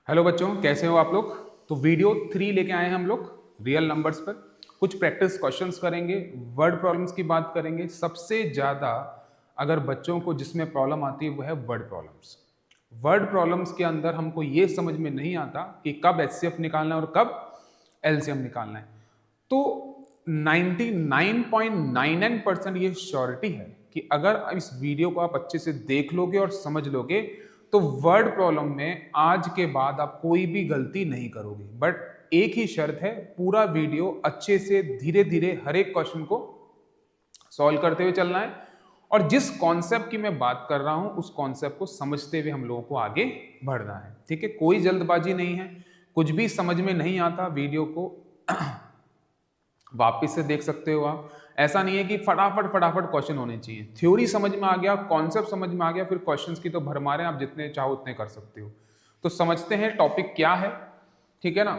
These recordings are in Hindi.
हेलो बच्चों, कैसे हो आप लोग। तो वीडियो 3 लेके आए हैं हम लोग रियल नंबर्स पर। कुछ प्रैक्टिस क्वेश्चंस करेंगे, वर्ड प्रॉब्लम्स की बात करेंगे। सबसे ज़्यादा अगर बच्चों को जिसमें प्रॉब्लम आती है वो है वर्ड प्रॉब्लम्स। वर्ड प्रॉब्लम्स के अंदर हमको ये समझ में नहीं आता कि कब एचसीएफ निकालना है और कब एलसीएम निकालना है। तो 99.99% ये श्योरिटी है कि अगर इस वीडियो को आप अच्छे से देख लोगे और समझ लोगे तो वर्ड प्रॉब्लम में आज के बाद आप कोई भी गलती नहीं करोगे। बट एक ही शर्त है, पूरा वीडियो अच्छे से धीरे धीरे हर एक क्वेश्चन को सॉल्व करते हुए चलना है और जिस कॉन्सेप्ट की मैं बात कर रहा हूं उस कॉन्सेप्ट को समझते हुए हम लोगों को आगे बढ़ना है। ठीक है, कोई जल्दबाजी नहीं है। कुछ भी समझ में नहीं आता वीडियो को वापस से देख सकते हो आप। ऐसा नहीं है कि फटाफट फटाफट क्वेश्चन होने चाहिए। थ्योरी समझ में आ गया, कॉन्सेप्ट समझ में आ गया, फिर क्वेश्चंस की तो भरमार है, आप जितने चाहो उतने कर सकते हो। तो समझते हैं टॉपिक क्या है, ठीक है ना।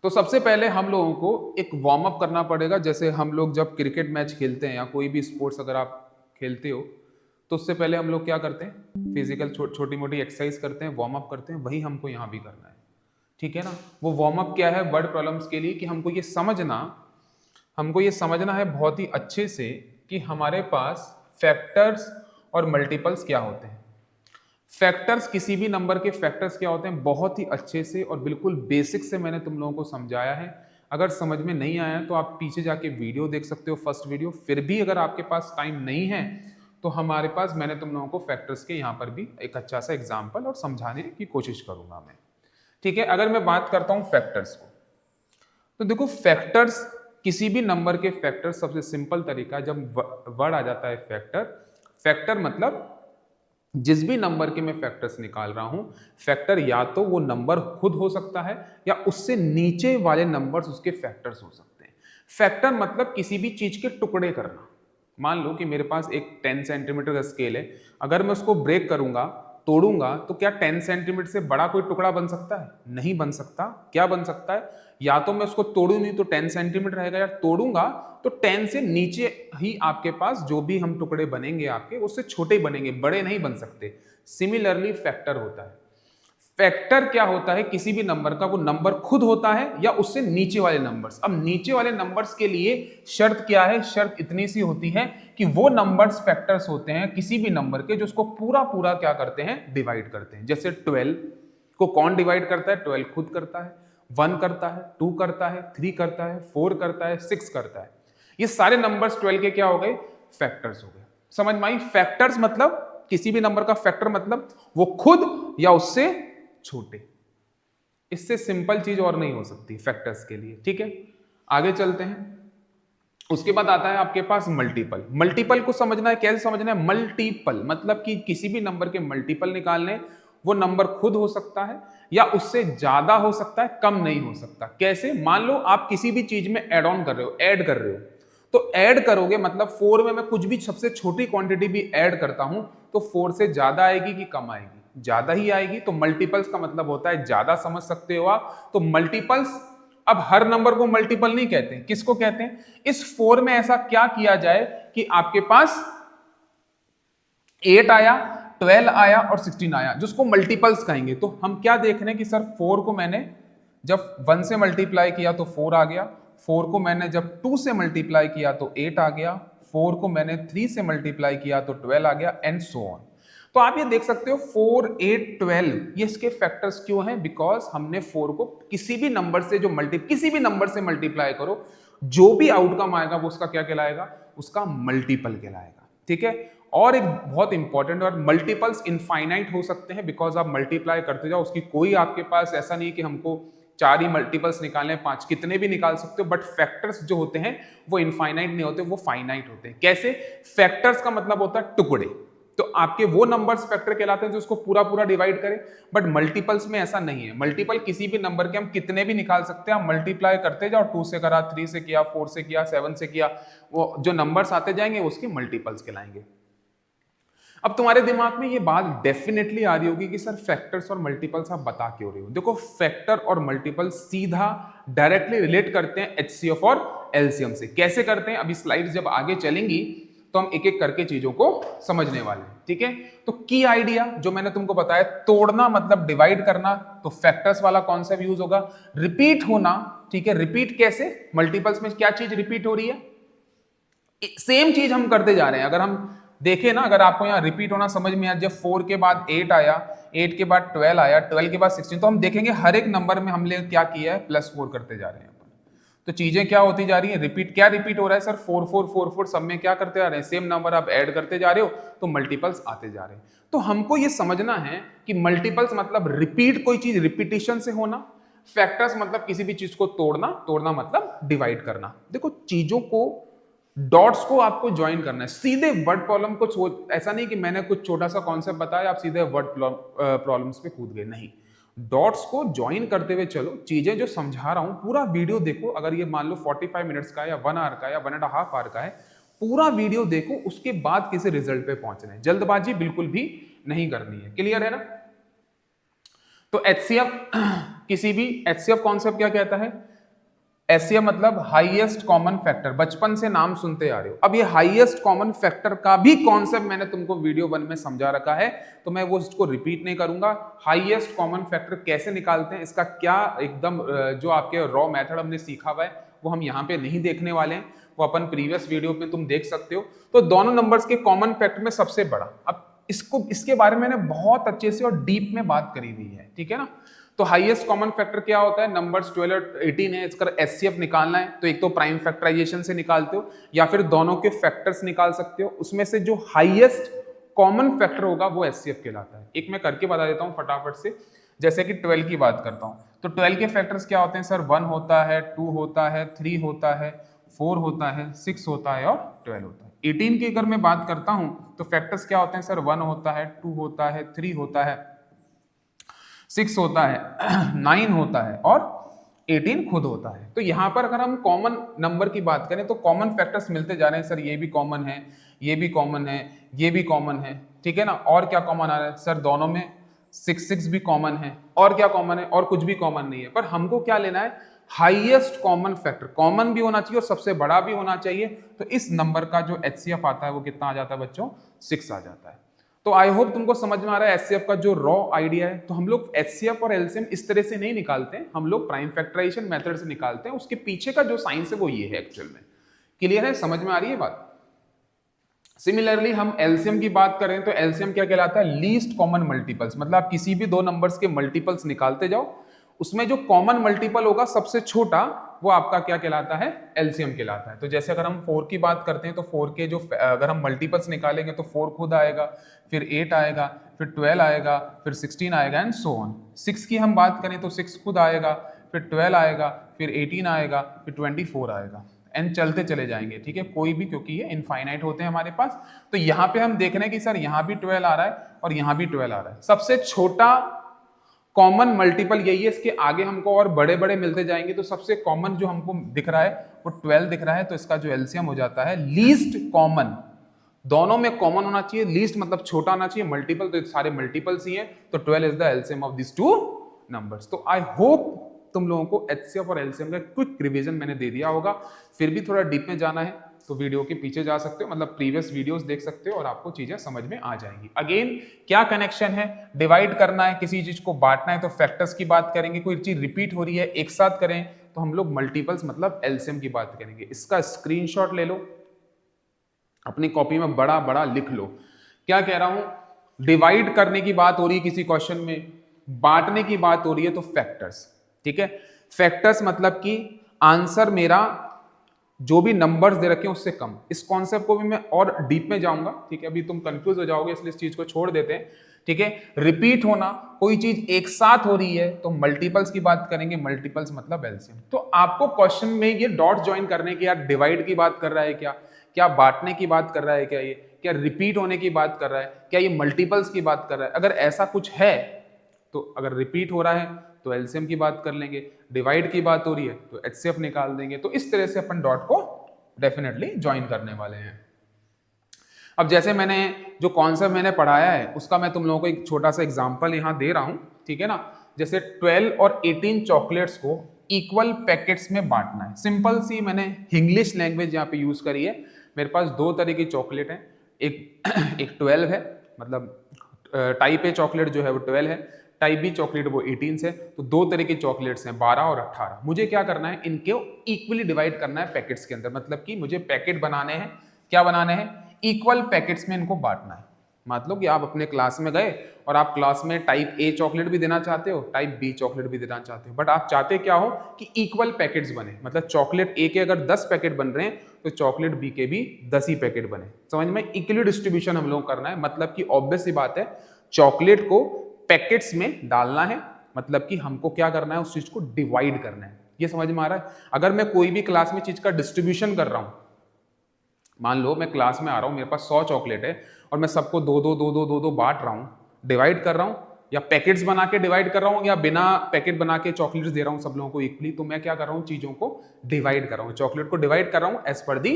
तो सबसे पहले हम लोगों को एक वार्म अप करना पड़ेगा। जैसे हम लोग जब क्रिकेट मैच खेलते हैं या कोई भी स्पोर्ट्स अगर आप खेलते हो तो उससे पहले हम लोग क्या करते हैं, फिजिकल छोटी मोटी एक्सरसाइज करते हैं, वार्म अप करते हैं। वही हमको यहाँ भी करना है, ठीक है ना। वो वार्म अप क्या है वर्ड प्रॉब्लम्स के लिए कि हमको ये समझना है बहुत ही अच्छे से कि हमारे पास फैक्टर्स और मल्टीपल्स क्या होते हैं। फैक्टर्स, किसी भी नंबर के फैक्टर्स क्या होते हैं, बहुत ही अच्छे से और बिल्कुल बेसिक से मैंने तुम लोगों को समझाया है। अगर समझ में नहीं आया तो आप पीछे जाके वीडियो देख सकते हो, फर्स्ट वीडियो। फिर भी अगर आपके पास टाइम नहीं है तो हमारे पास, मैंने तुम लोगों को फैक्टर्स के यहाँ पर भी एक अच्छा सा एग्जाम्पल और समझाने की कोशिश करूंगा मैं, ठीक है। अगर मैं बात करता हूँ फैक्टर्स को, तो देखो फैक्टर्स, किसी भी नंबर के फैक्टर्स, सबसे सिंपल तरीका जब वर्ड आ जाता है फैक्टर। फैक्टर मतलब जिस भी नंबर के मैं फैक्टर्स निकाल रहा हूं, फैक्टर या तो वो नंबर खुद हो सकता है या उससे नीचे वाले नंबर्स उसके फैक्टर्स हो सकते हैं। फैक्टर मतलब किसी भी चीज के टुकड़े करना। मान लो कि मेरे पास एक 10 सेंटीमीटर का स्केल है, अगर मैं उसको ब्रेक करूंगा, तोड़ूंगा, तो क्या 10 सेंटीमीटर से बड़ा कोई टुकड़ा बन सकता है? नहीं बन सकता। क्या बन सकता है? या तो मैं उसको तोड़ू नहीं तो 10 सेंटीमीटर रहेगा, या तोड़ूंगा तो 10 से नीचे ही आपके पास जो भी हम टुकड़े बनेंगे आपके, उससे छोटे बनेंगे, बड़े नहीं बन सकते। सिमिलरली फैक्टर होता है। फैक्टर क्या होता है, किसी भी नंबर का वो नंबर खुद होता है या उससे नीचे वाले नंबर्स। अब नीचे वाले नंबर्स के लिए शर्त क्या है? शर्त इतनी सी होती है कि वो नंबर्स फैक्टर्स होते हैं किसी भी नंबर के जो उसको पूरा पूरा क्या करते हैं, डिवाइड करते हैं। जैसे 12 को कौन डिवाइड करता है? 12 खुद करता है। 1 करता है, 2 करता है, 3 करता है, 4 करता है, 6 करता है। ये सारे नंबर्स 12 के क्या हो गए? फैक्टर्स हो गए। समझ में आई? फैक्टर्स मतलब किसी भी नंबर का फैक्टर मतलब वो खुद या उससे छोटे। इससे सिंपल चीज और नहीं हो सकती फैक्टर्स के लिए, ठीक है। आगे चलते हैं। उसके बाद आता है आपके पास मल्टीपल। मल्टीपल को समझना है, कैसे समझना है? मल्टीपल मतलब कि किसी भी नंबर के मल्टीपल निकालने। वो नंबर खुद हो सकता है या उससे ज्यादा हो सकता है, कम नहीं हो सकता। कैसे? मान लो आप किसी भी चीज में एड ऑन कर रहे हो, ऐड कर रहे हो, तो ऐड करोगे मतलब 4 में मैं कुछ भी सबसे छोटी क्वांटिटी भी ऐड करता हूं तो 4 से ज्यादा आएगी कि कम आएगी? ज्यादा ही आएगी। तो मल्टीपल्स का मतलब होता है ज्यादा, समझ सकते हो आप। तो मल्टीपल्स, अब हर नंबर को मल्टीपल नहीं कहते, किसको कहते हैं? इस 4 में ऐसा क्या किया जाए कि आपके पास 8 आया, 12 आया और 16 आया, जिसको मल्टीपल्स कहेंगे। तो हम क्या देख रहे हैं कि सर 4 को मैंने जब 1 से मल्टीप्लाई किया तो 4 आ गया, 4 को मैंने जब 2 से मल्टीप्लाई किया तो 8 आ गया, 4 को मैंने 3 से मल्टीप्लाई किया तो 12 आ गया, एंड सो ऑन। तो आप ये देख सकते हो 4, 8, 12 ये इसके फैक्टर्स क्यों हैं? बिकॉज हमने 4 को किसी भी नंबर से किसी भी नंबर से मल्टीप्लाई करो, जो भी आउटकम आएगा वो उसका क्या कहलाएगा? उसका मल्टीपल कहलाएगा, ठीक है। और एक बहुत इंपॉर्टेंट, और मल्टीपल्स इनफाइनाइट हो सकते हैं बिकॉज आप मल्टीप्लाई करते जाओ, उसकी कोई आपके पास ऐसा नहीं कि हमको 4 ही मल्टीपल्स निकालने, 5, कितने भी निकाल सकते हो। बट फैक्टर्स जो होते हैं वो इनफाइनाइट नहीं होते, वो फाइनाइट होते हैं। कैसे? फैक्टर्स का मतलब होता है टुकड़े। तो आपके वो नंबर्स फैक्टर कहलाते हैं जो उसको पूरा पूरा डिवाइड करें। बट मल्टीपल्स में ऐसा नहीं है। मल्टीपल किसी भी नंबर के हम कितने भी निकाल सकते हैं, आप मल्टीप्लाई करते जाओ, 2 से करा, 3 से किया, 4 से किया, 7 से किया, वो जो नंबर्स आते जाएंगे उसके मल्टीपल्स कहलाएंगे। अब तुम्हारे दिमाग में ये बात डेफिनेटली आ रही होगी कि सर फैक्टर्स और मल्टीपल्स आप बता क्यों रहे हो? देखो फैक्टर और मल्टीपल सीधा डायरेक्टली रिलेट करते हैं एचसीएफ और एलसीएम से। कैसे करते हैं? अभी स्लाइड्स जब आगे चलेंगी तो हम एक एक करके चीजों को समझने वाले हैं, ठीक है। तो की आइडिया जो मैंने तुमको बताया, तोड़ना मतलब डिवाइड करना, तो फैक्टर्स वाला कॉन्सेप्ट यूज होगा। रिपीट होना, ठीक है, रिपीट कैसे, मल्टीपल्स में क्या चीज रिपीट हो रही है, सेम चीज हम करते जा रहे हैं। अगर हम देखें ना, अगर आपको यहाँ रिपीट होना समझ में आया, जब 4 के बाद 8 आया, 8 के बाद 12 आया, 12 के बाद 16, तो हम देखेंगे हर एक नंबर में हमने क्या किया है, +4 करते जा रहे हैं। तो चीजें क्या होती जा रही है, रिपीट। क्या रिपीट हो रहा है सर, 4 4 4 4, सब में क्या करते जा रहे हैं, सेम नंबर आप ऐड करते जा रहे हो, तो मल्टीपल्स आते जा रहे हैं। तो हमको ये समझना है कि मल्टीपल्स मतलब रिपीट, कोई चीज रिपीटिशन से होना, फैक्टर्स मतलब किसी भी चीज को तोड़ना, तोड़ना मतलब डिवाइड करना। देखो चीजों को, डॉट्स को आपको ज्वाइन करना है, सीधे वर्ड प्रॉब्लम को ऐसा नहीं कि मैंने कुछ छोटा सा कॉन्सेप्ट बताया आप सीधे वर्ड प्रॉब्लम्स पे कूद गए, नहीं। डॉट्स को ज्वाइन करते हुए चलो, चीजें जो समझा रहा हूं पूरा वीडियो देखो। अगर ये मान लो 45 मिनट्स का या 1 आवर का या 1.5 आवर का है, पूरा वीडियो देखो, उसके बाद किसी रिजल्ट पे पहुंचना है। जल्दबाजी बिल्कुल भी नहीं करनी है, क्लियर है ना। तो एचसीएफ, किसी भी एचसीएफ कॉन्सेप्ट क्या कहता है, एचसीएफ मतलब हाईएस्ट कॉमन फैक्टर, बचपन से नाम सुनते आ रहे हो। अब ये हाईएस्ट कॉमन फैक्टर का भी कॉन्सेप्ट मैंने तुमको वीडियो 1 में समझा रखा है, तो मैं वो इसको रिपीट नहीं करूंगा। हाईएस्ट कॉमन फैक्टर कैसे निकालते हैं, इसका क्या एकदम जो आपके रॉ मेथड हमने सीखा हुआ है, वो हम यहाँ पे नहीं देखने वाले हैं, वो अपन प्रीवियस वीडियो में तुम देख सकते हो। तो दोनों नंबर्स के कॉमन फैक्टर में सबसे बड़ा, अब इसको, इसके बारे में मैंने बहुत अच्छे से और डीप में बात करी हुई है, ठीक है ना। तो हाईएस्ट कॉमन फैक्टर क्या होता है, नंबर्स 12 और 18 है, इसका एचसीएफ निकालना है, तो एक तो प्राइम फैक्टराइजेशन से निकालते हो या फिर दोनों के फैक्टर्स निकाल सकते हो, उसमें से जो हाईएस्ट कॉमन फैक्टर होगा वो एचसीएफ कहलाता है। एक मैं करके बता देता हूं फटाफट से, जैसे कि 12 की बात करता हूं, तो 12 के फैक्टर्स क्या होते हैं सर, 1 होता है, 2 होता है, 3 होता है, 4 होता है, 6 होता है और 12 होता है। 18 की अगर मैं बात करता हूं तो फैक्टर्स क्या होते हैं सर, 1 होता है, 2 होता है, 3 होता है, 6 होता है, 9 होता है और 18 खुद होता है। तो यहां पर अगर हम कॉमन नंबर की बात करें तो कॉमन फैक्टर्स मिलते जा रहे हैं सर, ये भी कॉमन है, ये भी कॉमन है, ये भी कॉमन है, ठीक है ना। और क्या कॉमन आ रहा है सर, दोनों में 6 6 भी कॉमन है, और क्या कॉमन है, और कुछ भी कॉमन नहीं है। पर हमको क्या लेना है, हाईएस्ट कॉमन फैक्टर, कॉमन भी होना चाहिए और सबसे बड़ा भी होना चाहिए। तो इस नंबर का जो एचसीएफ आता है वो कितना आ जाता है बच्चों, 6 आ जाता है। तो आई होप तुमको समझ में आ रहा है एचसीएफ का जो रॉ आइडिया है। तो हम लोग एचसीएफ और एलसीएम इस तरह से नहीं निकालते हैं, हम लोग प्राइम फैक्टराइजेशन मेथड से निकालते हैं। उसके पीछे का जो साइंस है वो ये है एक्चुअल में। क्लियर है, समझ में आ रही है बात। सिमिलरली हम एलसीएम की बात करें तो एलसीएम क्या कहलाता है, लीस्ट कॉमन मल्टीपल्स, मतलब आप किसी भी दो नंबर्स के मल्टीपल्स निकालते जाओ, उसमें जो कॉमन मल्टीपल होगा सबसे छोटा, वो आपका क्या कहलाता है, एलसीएम कहलाता है। तो जैसे अगर हम 4 की बात करते हैं तो 4 के जो अगर हम मल्टीपल्स निकालेंगे तो 4 खुद आएगा, फिर 8 आएगा, फिर 12 आएगा, फिर 16 आएगा एंड सो ऑन। 6 की हम बात करें तो 6 खुद आएगा, फिर 12 आएगा, फिर 18 आएगा, फिर 24 आएगा एंड चलते चले जाएंगे, ठीक है, कोई भी, क्योंकि ये इनफाइनाइट होते हैं हमारे पास। तो यहाँ पे हम देख रहे हैं कि सर यहाँ भी 12 आ रहा है और यहाँ भी 12 आ रहा है। सबसे छोटा कॉमन मल्टीपल यही है, इसके आगे हमको और बड़े बड़े मिलते जाएंगे। तो सबसे कॉमन जो हमको दिख रहा है वो 12 दिख रहा है, तो इसका जो एलसीएम हो जाता है लीस्ट कॉमन। दोनों में कॉमन होना चाहिए, लीस्ट मतलब छोटा आना चाहिए, मल्टीपल तो सारे मल्टीपल्स ही हैं, तो 12 is the LCM of this two numbers. तो आई होप तुम लोगों को एचसीएफ और एलसीएम का क्विक रिवीजन मैंने दे दिया होगा। फिर भी थोड़ा डीप में जाना है तो वीडियो के पीछे जा सकते हो, मतलब प्रीवियस वीडियोस देख सकते हो और आपको चीजें समझ में आ जाएंगी। अगेन क्या कनेक्शन है, डिवाइड करना है, किसी चीज को बांटना है तो फैक्टर्स की बात करेंगे, कोई चीज रिपीट हो रही है एक साथ करें तो हम लोग मल्टीपल्स मतलब एलसीएम की बात करेंगे। इसका स्क्रीनशॉट ले लो, अपनी कॉपी में बड़ा बड़ा लिख लो। क्या कह रहा हूं, डिवाइड करने की बात हो रही है किसी क्वेश्चन में, बांटने की बात हो रही है तो फैक्टर्स, ठीक है। फैक्टर्स मतलब कि आंसर मेरा जो भी नंबर्स दे रखे हैं उससे कम। इस कॉन्सेप्ट को भी मैं और डीप में जाऊंगा, ठीक है, अभी तुम कंफ्यूज हो जाओगे इसलिए इस चीज को छोड़ देते हैं, ठीक है। रिपीट होना, कोई चीज एक साथ हो रही है तो मल्टीपल्स की बात करेंगे, मल्टीपल्स मतलब एलसीएम। तो आपको क्वेश्चन में ये डॉट ज्वाइन करने की, यार डिवाइड की बात कर रहा है क्या, क्या बांटने की बात कर रहा है क्या, ये क्या रिपीट होने की बात कर रहा है, क्या ये मल्टीपल्स की बात कर रहा है, अगर ऐसा कुछ है तो अगर रिपीट हो रहा है तो एलसीएम की बात कर लेंगे, डिवाइड की बात हो रही है तो एचसीएफ निकाल देंगे। तो इस तरह से अपन डॉट को डेफिनेटली ज्वाइन करने वाले हैं। अब जैसे मैंने जो कॉन्सेप्ट मैंने पढ़ाया है उसका मैं तुम लोगों को एक छोटा सा एग्जांपल यहां दे रहा हूं, ठीक है ना। जैसे 12 और 18 चॉकलेट्स को इक्वल पैकेट्स में बांटना है। सिंपल सी मैंने इंग्लिश लैंग्वेज यहाँ पे यूज करी है, मेरे पास दो तरह की चॉकलेट है, एक एक 12 है, मतलब टाइप ए चॉकलेट जो है वो 12 है, टाइप बी चॉकलेट वो 18 है। तो दो तरह की चॉकलेट्स हैं, 12 और 18। मुझे क्या करना है, इनको इक्वली डिवाइड करना है पैकेट्स के अंदर, मतलब कि मुझे पैकेट बनाने हैं, क्या बनाने हैं, इक्वल पैकेट्स में इनको बांटना है। मतलब कि आप अपने क्लास में गए और आप क्लास में टाइप ए चॉकलेट भी देना चाहते हो, टाइप बी चॉकलेट भी देना चाहते हो, बट आप चाहते क्या हो कि इक्वल पैकेट्स बने, मतलब चॉकलेट ए के अगर 10 पैकेट बन रहे हैं तो चॉकलेट बी के भी 10 ही पैकेट बने। समझ में, इक्वली डिस्ट्रीब्यूशन हम लोग करना है, मतलब कि ऑब्वियस सी बात है चॉकलेट को पैकेट्स में डालना है, मतलब कि हमको क्या करना है, उस चीज को डिवाइड करना है। ये समझ में आ रहा है? अगर मैं कोई भी क्लास में चीज का डिस्ट्रीब्यूशन कर रहा हूं, मान लो मैं क्लास में आ रहा हूं, मेरे पास 100 चॉकलेट है और मैं सबको दो दो दो दो दो दो बांट रहा हूं, डिवाइड कर रहा हूं, या पैकेट्स बना के डिवाइड कर रहा हूं, या बिना पैकेट बना के चॉकलेट्स दे रहा हूं सब लोगों को इक्वली, तो मैं क्या कर रहा हूं, चीजों को डिवाइड कर रहा हूं, चॉकलेट को डिवाइड कर रहा हूं as per the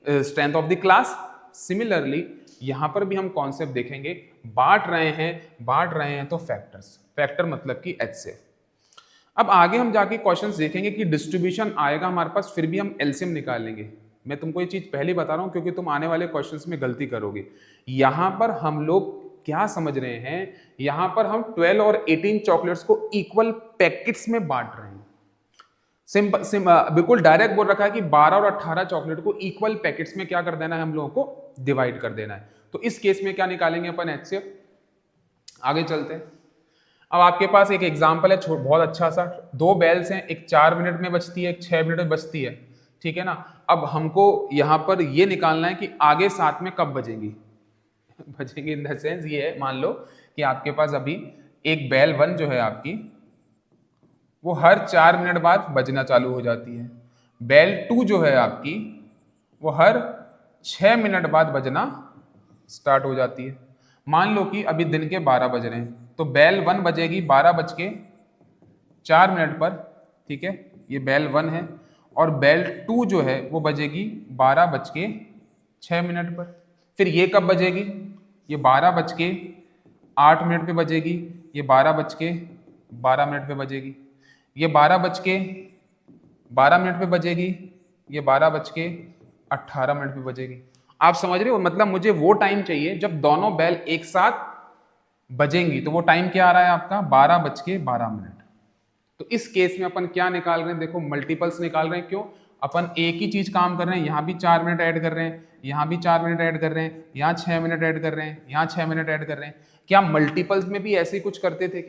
strength of the class. Similarly यहां पर भी हम कॉन्सेप्ट देखेंगे, बांट रहे हैं तो फैक्टर्स, फैक्टर मतलब कि HCF। अब आगे हम जाके क्वेश्चंस देखेंगे कि डिस्ट्रीब्यूशन आएगा हमारे पास, फिर भी हम एलसीएम निकालेंगे। मैं तुमको ये चीज पहले बता रहा हूं क्योंकि तुम आने वाले क्वेश्चंस में गलती करोगे। यहां पर हम लोग क्या समझ रहे हैं, यहां पर हम 12 और 18 चॉकलेट्स को इक्वल पैकेट्स में बांट रहे हैं। बिल्कुल डायरेक्ट बोल रखा है कि 12 और 18 चॉकलेट को इक्वल पैकेट्स में क्या कर देना है, हम लोगों को डिवाइड कर देना है। तो इस केस में क्या निकालेंगे अपन, HCF। आगे चलते हैं। अब आपके पास एक एग्जाम्पल है बहुत अच्छा सा, दो बेल्स हैं, एक 4 मिनट में बजती है, एक 6 मिनट में बजती है, ठीक है ना। अब हमको यहाँ पर ये निकालना है कि आगे साथ में कब बजेंगी बजेंगी इन द सेंस ये है, मान लो कि आपके पास अभी एक बेल 1 जो है आपकी, वो हर 4 मिनट बाद बजना चालू हो जाती है। बेल 2 जो है आपकी, वो हर 6 मिनट बाद बजना स्टार्ट हो जाती है। मान लो कि अभी दिन के 12 बज रहे हैं, तो बेल 1 बजेगी 12 बज के 4 मिनट पर, ठीक है, ये बेल 1 है। और बेल 2 जो है वो बजेगी 12 बज के 6 मिनट पर। फिर ये कब बजेगी, ये 12 बज के 8 मिनट पे बजेगी, ये 12 बज के 12 मिनट पे बजेगी, ये 12 बज के 12 मिनट पे बजेगी, ये 12 बज के 18 मिनट पे बजेगी। आप समझ रहे हो, मतलब मुझे वो टाइम चाहिए जब दोनों बेल एक साथ बजेंगी, तो वो टाइम क्या आ रहा है आपका, 12 बज के 12 मिनट। तो इस केस में अपन क्या निकाल रहे हैं, देखो मल्टीपल्स निकाल रहे हैं। क्यों, अपन एक ही चीज काम कर रहे हैं, यहाँ भी 4 मिनट ऐड कर रहे हैं, यहाँ भी 4 मिनट ऐड कर रहे हैं, यहाँ 6 मिनट ऐड कर रहे हैं, यहाँ 6 मिनट ऐड कर रहे हैं। क्या मल्टीपल्स में भी ऐसे ही कुछ करते थे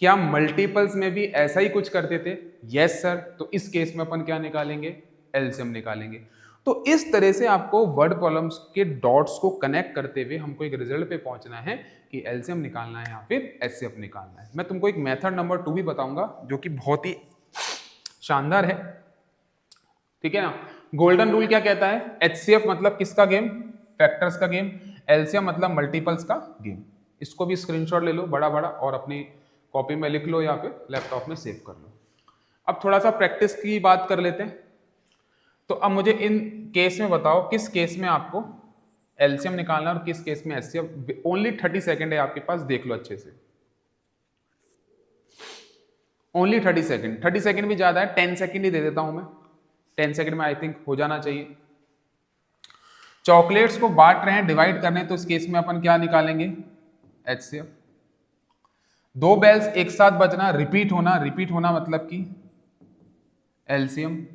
क्या मल्टीपल्स में भी ऐसा ही कुछ करते थे? Yes sir. तो इस केस में अपन क्या निकालेंगे, एलसीएम निकालेंगे। तो इस तरह से आपको वर्ड प्रॉब्लम्स के डॉट्स को कनेक्ट करते हुए हमको एक रिजल्ट पे पहुंचना है कि एलसीएम निकालना है या फिर एचसीएफ निकालना है। मैं तुमको एक मेथड नंबर 2 भी बताऊंगा जो कि बहुत ही शानदार है, ठीक है ना। गोल्डन रूल क्या कहता है, एचसीएफ मतलब किसका गेम, फैक्टर्स का गेम, एलसीएम मतलब मल्टीपल्स का गेम। इसको भी स्क्रीनशॉट ले लो बड़ा बड़ा और अपनी कॉपी में लिख लो या फिर लैपटॉप में सेव कर लो। अब थोड़ा सा प्रैक्टिस की बात कर लेते हैं। तो अब मुझे इन केस में बताओ किस केस में आपको एलसीएम निकालना है और किस केस में एचसीएफ। ओनली 30 सेकेंड है आपके पास, देख लो अच्छे से, ओनली 30 सेकेंड। 30 सेकेंड भी ज्यादा है, 10 सेकेंड ही दे देता हूं मैं, 10 सेकेंड में आई थिंक हो जाना चाहिए। चॉकलेट्स को बांट रहे हैं, डिवाइड कर रहे हैं, तो इस केस में अपन क्या निकालेंगे, एचसीएफ। दो बेल्स एक साथ बजना, रिपीट होना मतलब कि एलसीएम।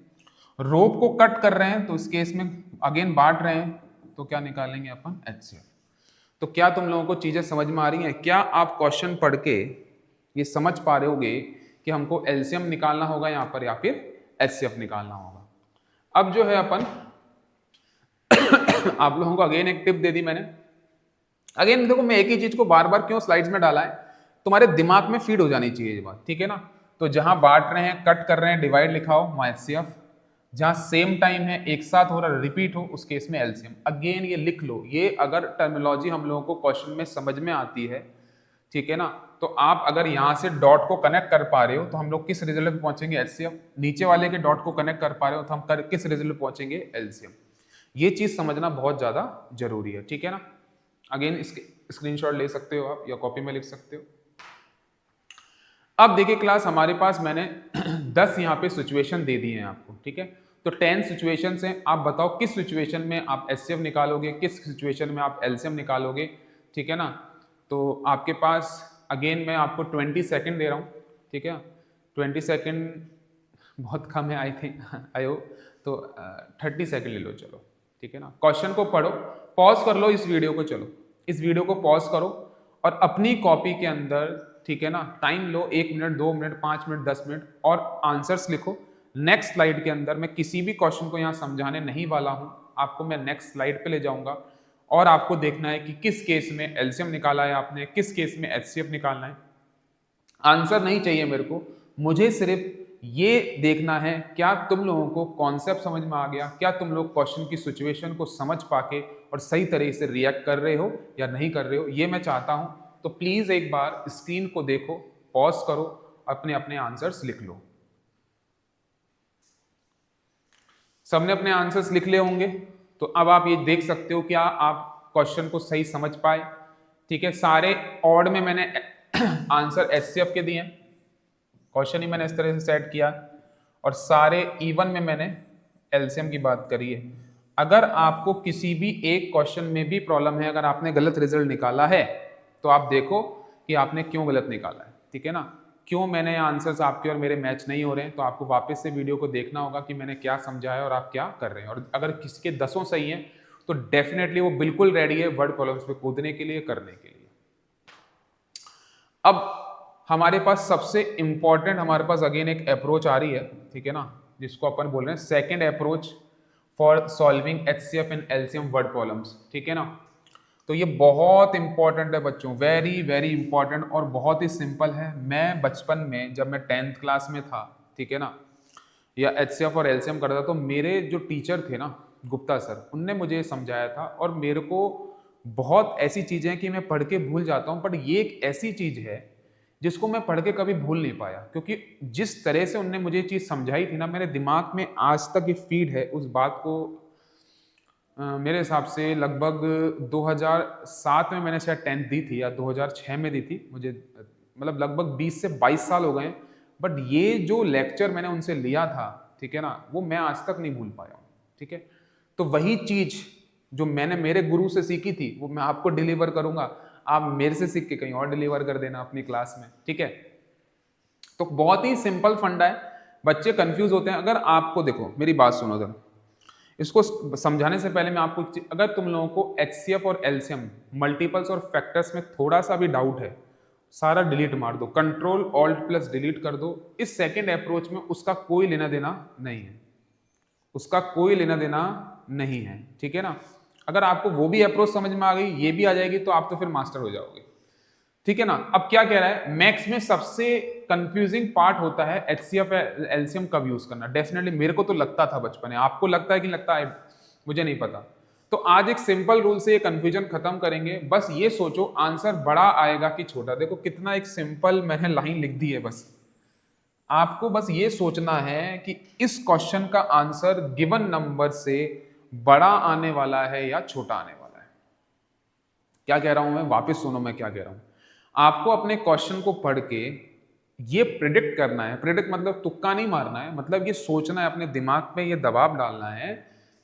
रोप को कट कर रहे हैं तो इस केस में अगेन बांट रहे हैं, तो क्या निकालेंगे अपन, एचसीएफ। तो क्या तुम लोगों को चीजें समझ में आ रही हैं? क्या आप क्वेश्चन पढ़ के ये समझ पा रहे होगे कि हमको एलसीएम निकालना होगा यहाँ पर या फिर एचसीएफ निकालना होगा? अब जो है अपन आप लोगों को अगेन एक टिप दे दी मैंने। अगेन देखो, मैं एक ही चीज को बार बार क्यों स्लाइड्स में डाला है, तुम्हारे दिमाग में फीड हो जानी चाहिए ये बात, ठीक है ना। तो जहां बांट रहे हैं, कट कर रहे हैं, डिवाइड लिखाओ वहां एचसीएफ, जहां सेम टाइम है, एक साथ हो रहा, रिपीट हो, उस केस में एलसीएम। अगेन ये लिख लो, ये अगर टर्मिनोलॉजी हम लोगों को क्वेश्चन में समझ में आती है, ठीक है ना, तो आप अगर यहां से डॉट को कनेक्ट कर पा रहे हो तो हम लोग किस रिजल्ट पे पहुंचेंगे, एचसीएफ। नीचे वाले के डॉट को कनेक्ट कर पा रहे हो तो हम किस रिजल्ट पे पहुंचेंगे, एलसीएम। ये चीज समझना बहुत ज्यादा जरूरी है, ठीक है ना। अगेन इसके स्क्रीनशॉट ले सकते हो आप या कॉपी में लिख सकते हो। अब देखिए क्लास, हमारे पास मैंने 10 यहाँ पे सिचुएशन दे दी है आपको, ठीक है। तो 10 सिचुएशंस हैं, आप बताओ किस सिचुएशन में आप एचसीएफ निकालोगे, किस सिचुएशन में आप एलसीएम निकालोगे, ठीक है ना। तो आपके पास अगेन मैं आपको 20 सेकंड दे रहा हूँ, ठीक है। 20 सेकंड बहुत कम है आई थिंक, आई होप, तो 30 सेकंड ले लो चलो, ठीक है ना। क्वेश्चन को पढ़ो, पॉज कर लो इस वीडियो को, चलो इस वीडियो को पॉज करो और अपनी कॉपी के अंदर, ठीक है ना, टाइम लो 1 मिनट, 2 मिनट, 5 मिनट, 10 मिनट और आंसर्स लिखो। नेक्स्ट स्लाइड के अंदर मैं किसी भी क्वेश्चन को यहाँ समझाने नहीं वाला हूँ, आपको मैं नेक्स्ट स्लाइड पे ले जाऊंगा और आपको देखना है कि किस केस में एलसीएम निकाला है आपने, किस केस में एचसीएफ निकालना है। आंसर नहीं चाहिए मेरे को, मुझे सिर्फ ये देखना है क्या तुम लोगों को कॉन्सेप्ट समझ में आ गया, क्या तुम लोग क्वेश्चन की सिचुएशन को समझ पाके और सही तरीके से रिएक्ट कर रहे हो या नहीं कर रहे हो, ये मैं चाहता हूं। तो प्लीज एक बार स्क्रीन को देखो, पॉज करो, अपने अपने आंसर्स लिख लो। सबने अपने आंसर्स लिख लिए होंगे, तो अब आप ये देख सकते हो क्या आप क्वेश्चन को सही समझ पाए, ठीक है। सारे ऑड में मैंने आंसर एचसीएफ के दिए, क्वेश्चन ही मैंने इस तरह से सेट किया, और सारे इवन में मैंने एलसीएम की बात करी है। अगर आपको किसी भी एक क्वेश्चन में भी प्रॉब्लम है, अगर आपने गलत रिजल्ट निकाला है, तो आप देखो कि आपने क्यों गलत निकाला है, ठीक है ना, क्यों मैंने आंसर्स आपके और मेरे मैच नहीं हो रहे हैं। तो आपको वापस से वीडियो को देखना होगा कि मैंने क्या समझाया और आप क्या कर रहे हैं। और अगर किसी के 10 सही हैं तो डेफिनेटली वो बिल्कुल रेडी है वर्ड प्रॉब्लम्स पे कूदने के लिए, करने के लिए। अब हमारे पास सबसे इंपॉर्टेंट, हमारे पास अगेन एक अप्रोच आ रही है, ठीक है ना, जिसको अपन बोल रहे हैं second approach for solving HCF and LCM word problems, ठीक है ना। तो ये बहुत इंपॉर्टेंट है बच्चों, वेरी वेरी इंपॉर्टेंट और बहुत ही सिंपल है। मैं बचपन में जब मैं 10th क्लास में था, ठीक है ना, या एचसीएफ और एलसीएम करता, तो मेरे जो टीचर थे ना, गुप्ता सर, उनने मुझे समझाया था। और मेरे को बहुत ऐसी चीजें कि मैं पढ़ के भूल जाता हूँ, बट ये एक ऐसी चीज है जिसको मैं पढ़ के कभी भूल नहीं पाया, क्योंकि जिस तरह से उनने मुझे चीज समझाई थी ना, मेरे दिमाग में आज तक ये फीड है। उस बात को मेरे हिसाब से लगभग 2007 में मैंने शायद 10th दी थी या 2006 में दी थी, मुझे मतलब लगभग 20 से 22 साल हो गए। बट ये जो लेक्चर मैंने उनसे लिया था, ठीक है ना, वो मैं आज तक नहीं भूल पाया हूँ, ठीक है। तो वही चीज जो मैंने मेरे गुरु से सीखी थी वो मैं आपको डिलीवर करूंगा, आप मेरे से सीख के कहीं और डिलीवर कर देना अपनी क्लास में, ठीक है। तो बहुत ही सिंपल फंडा है, बच्चे कंफ्यूज होते हैं। अगर आपको, देखो मेरी बात सुनो जरा, इसको समझाने से पहले मैं आपको, अगर तुम लोगों को एचसीएफ और एलसीएम मल्टीपल्स और फैक्टर्स में थोड़ा सा भी डाउट है, सारा डिलीट मार दो, कंट्रोल ऑल्ट प्लस डिलीट कर दो। इस सेकंड अप्रोच में उसका कोई लेना देना नहीं है, उसका कोई लेना देना नहीं है, ठीक है ना। अगर आपको वो भी अप्रोच समझ में आ गई, ये भी आ जाएगी, तो आप तो फिर मास्टर हो जाओगे, ठीक है ना। अब क्या कह रहा है, मैथ्स में सबसे कंफ्यूजिंग पार्ट होता है एचसीएफ एलसीएम कब यूज करना। डेफिनेटली मेरे को तो लगता था बचपन में, आपको लगता है कि लगता है मुझे नहीं पता। तो आज एक सिंपल रूल से ये कंफ्यूजन खत्म करेंगे। बस ये सोचो आंसर बड़ा आएगा कि छोटा। देखो कितना एक सिंपल मैंने लाइन लिख दी है, बस आपको बस ये सोचना है कि इस क्वेश्चन का आंसर गिवन नंबर से बड़ा आने वाला है या छोटा आने वाला है। क्या कह रहा हूं मैं, वापस सुनो मैं क्या कह रहा हूं। आपको अपने क्वेश्चन को पढ़ के ये प्रिडिक्ट करना है, प्रिडिक्ट मतलब तुक्का नहीं मारना है, मतलब ये सोचना है, अपने दिमाग पे ये दबाव डालना है,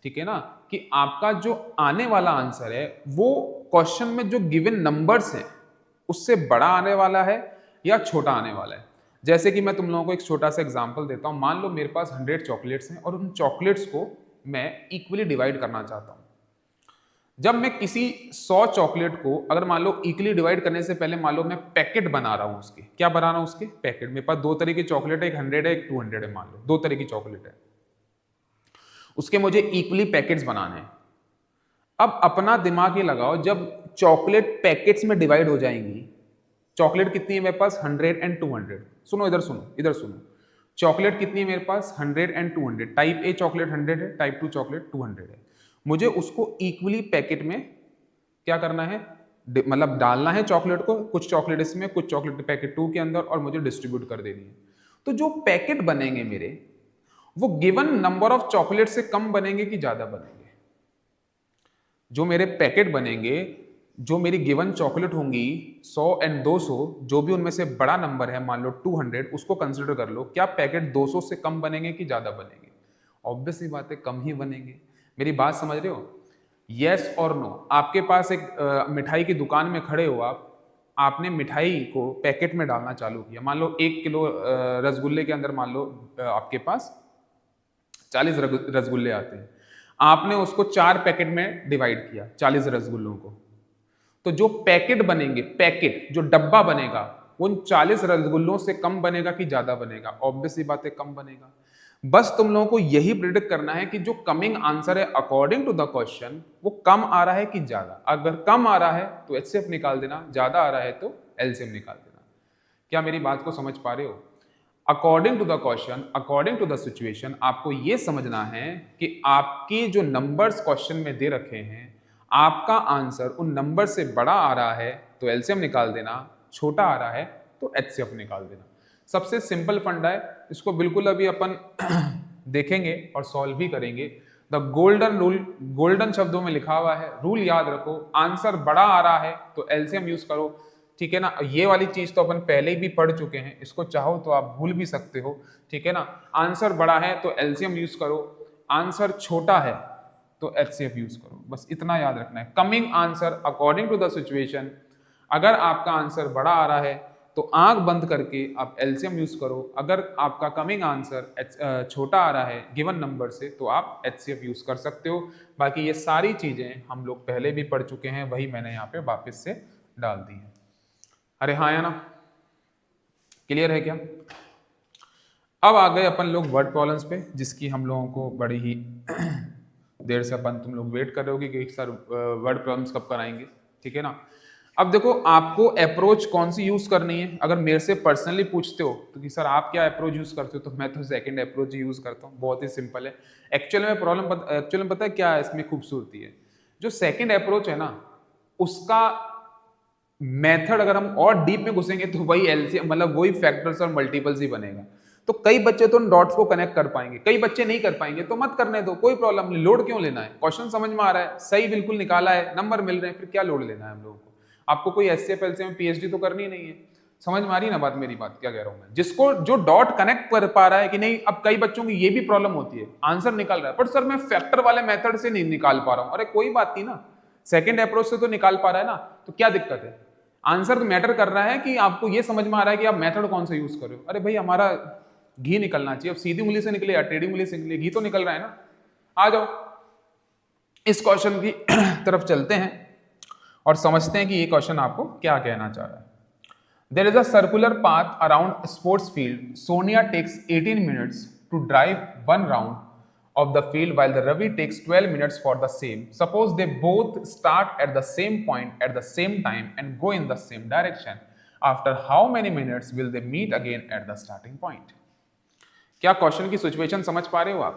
ठीक है ना, कि आपका जो आने वाला आंसर है वो क्वेश्चन में जो गिवन नंबर्स हैं उससे बड़ा आने वाला है या छोटा आने वाला है। जैसे कि मैं तुम लोगों को एक छोटा सा एग्जांपल देता हूं। मान लो मेरे पास 100 चॉकलेट्स हैं और उन चॉकलेट्स को मैं इक्वली डिवाइड करना चाहता हूं। जब मैं किसी 100 चॉकलेट को, अगर मान लो इक्वली डिवाइड करने से पहले मान लो मैं पैकेट बना रहा हूं उसके, क्या बना रहा हूं उसके, पैकेट। मेरे पास 2 तरह की चॉकलेट है, एक 100 है एक 200 है, मान लो 2 तरह की चॉकलेट है, उसके मुझे इक्वली पैकेट्स बनाने हैं। अब अपना दिमाग ये लगाओ, जब चॉकलेट पैकेट्स में डिवाइड हो जाएंगी, चॉकलेट कितनी है मेरे पास, 100 एंड 200। सुनो इधर सुनो, इधर सुनो, चॉकलेट कितनी है मेरे पास, 100 एंड 200। टाइप ए चॉकलेट 100 है, टाइप 2 चॉकलेट 200 है। मुझे उसको इक्वली पैकेट में क्या करना है, मतलब डालना है चॉकलेट को, कुछ चॉकलेट इसमें, कुछ चॉकलेट पैकेट 2 के अंदर, और मुझे डिस्ट्रीब्यूट कर देनी है। तो जो पैकेट बनेंगे मेरे, वो गिवन नंबर ऑफ चॉकलेट से कम बनेंगे कि ज्यादा बनेंगे। जो मेरे पैकेट बनेंगे, जो मेरी गिवन चॉकलेट होंगी 100 एंड 200, जो भी उनमें से बड़ा नंबर है, मान लो 200, उसको कंसिडर कर लो, क्या पैकेट 200 से कम बनेंगे कि ज्यादा बनेंगे। ऑब्वियसली बात है कम ही बनेंगे। मेरी बात समझ रहे हो? यस और नो। आपके पास एक मिठाई की दुकान में खड़े हो आप, आपने मिठाई को पैकेट में डालना चालू किया। मान लो 1 किलो रसगुल्ले के अंदर मान लो आपके पास 40 रसगुल्ले आते हैं। आपने उसको 4 पैकेट में डिवाइड किया 40 रसगुल्लों को। तो जो पैकेट बनेंगे, पैकेट जो डब्बा बनेगा, उन 40 रसगुल्लों से कम बनेगा कि ज्यादा बनेगा? ऑब्वियसली बात है कम बनेगा। बस तुम लोगों को यही प्रिडिक्ट करना है कि जो कमिंग आंसर है अकॉर्डिंग टू द क्वेश्चन वो कम आ रहा है कि ज्यादा। अगर कम आ रहा है तो एचसीएफ निकाल देना, ज्यादा आ रहा है तो एलसीएम निकाल देना। क्या मेरी बात को समझ पा रहे हो? According to the question, according to the situation, आपको यह समझना है कि आपके जो नंबर्स क्वेश्चन में दे रखे हैं, आपका आंसर उन नंबर से बड़ा आ रहा है तो एलसीएम निकाल देना, छोटा आ रहा है तो एचसीएफ निकाल देना। सबसे सिंपल फंडा है, इसको बिल्कुल अभी अपन देखेंगे और सॉल्व भी करेंगे। द गोल्डन रूल, गोल्डन शब्दों में लिखा हुआ है, रूल याद रखो। आंसर बड़ा आ रहा है तो एलसीएम यूज करो, ठीक है ना। ये वाली चीज तो अपन पहले ही भी पढ़ चुके हैं, इसको चाहो तो आप भूल भी सकते हो, ठीक है ना। आंसर बड़ा है तो एलसीएम यूज करो, आंसर छोटा है तो एचसीएफ यूज करो, बस इतना याद रखना है। Coming answer according to the situation, अगर आपका आंसर बड़ा आ रहा है तो आंख बंद करके आप एलसीएम यूज करो। अगर आपका कमिंग आंसर छोटा आ रहा है गिवन नंबर से तो आप एचसीएफ यूज कर सकते हो। बाकी ये सारी चीजें हम लोग पहले भी पढ़ चुके हैं, वही मैंने यहाँ पे वापस से डाल दी है। अरे हाँ या ना, क्लियर है क्या? अब आ गए अपन लोग वर्ड प्रॉब्लम्स पे, जिसकी हम लोगों को बड़ी ही देर से अपन तुम लोग वेट कर रहे हो कि सर वर्ड प्रॉब्लम्स कब कराएंगे, ठीक है ना। अब देखो आपको अप्रोच कौन सी यूज करनी है। अगर मेरे से पर्सनली पूछते हो तो कि सर आप क्या अप्रोच यूज करते हो, तो मैं तो सेकंड अप्रोच यूज करता हूँ। बहुत ही सिंपल है। एक्चुअल में पता है क्या है इसमें खूबसूरती है, जो सेकंड अप्रोच है ना उसका मेथड अगर हम और डीप में घुसेंगे तो वही एलसीएम मतलब वही फैक्टर्स और मल्टीपल्स ही बनेगा। तो कई बच्चे तो उन डॉट्स को कनेक्ट कर पाएंगे, कई बच्चे नहीं कर पाएंगे, तो मत करने दो, कोई प्रॉब्लम नहीं। लोड क्यों लेना है? क्वेश्चन समझ में आ रहा है, सही बिल्कुल निकाला है, नंबर मिल रहे हैं, फिर क्या लोड लेना है हम लोगों को? आपको कोई एचसीएफ एलसीएम में पीएचडी तो करनी नहीं है। समझ में आ रही ना बात, मेरी बात क्या कह रहा हूं मैं? जिसको जो डॉट कनेक्ट कर पा रहा है कि नहीं। अब कई बच्चों की ये भी प्रॉब्लम होती है, आंसर निकाल रहा है पर सर मैं फैक्टर वाले मेथड से नहीं निकाल पा रहा हूं। अरे कोई बात नहीं ना, सेकंड अप्रोच से तो निकाल पा रहा है ना, तो क्या दिक्कत है? आंसर तो मैटर कर रहा है कि आपको ये समझ में आ रहा है कि आप मेथड कौन सा यूज कर रहे हो। अरे भाई हमारा घी निकलना चाहिए, अब सीधी उंगली से निकले या टेढ़ी उंगली से निकले, घी तो निकल रहा है ना। आ जाओ इस क्वेश्चन की तरफ चलते हैं और समझते हैं कि ये क्वेश्चन आपको क्या कहना चाह रहा है। There is a circular path around sports field. Sonia takes 18 minutes to drive one round of the field while the Ravi takes 12 minutes for the same. Suppose they both start at the same point at the same time and go in the same direction. After how many minutes will they meet again at the starting point? क्या क्वेश्चन की सिचुएशन समझ पा रहे हो आप?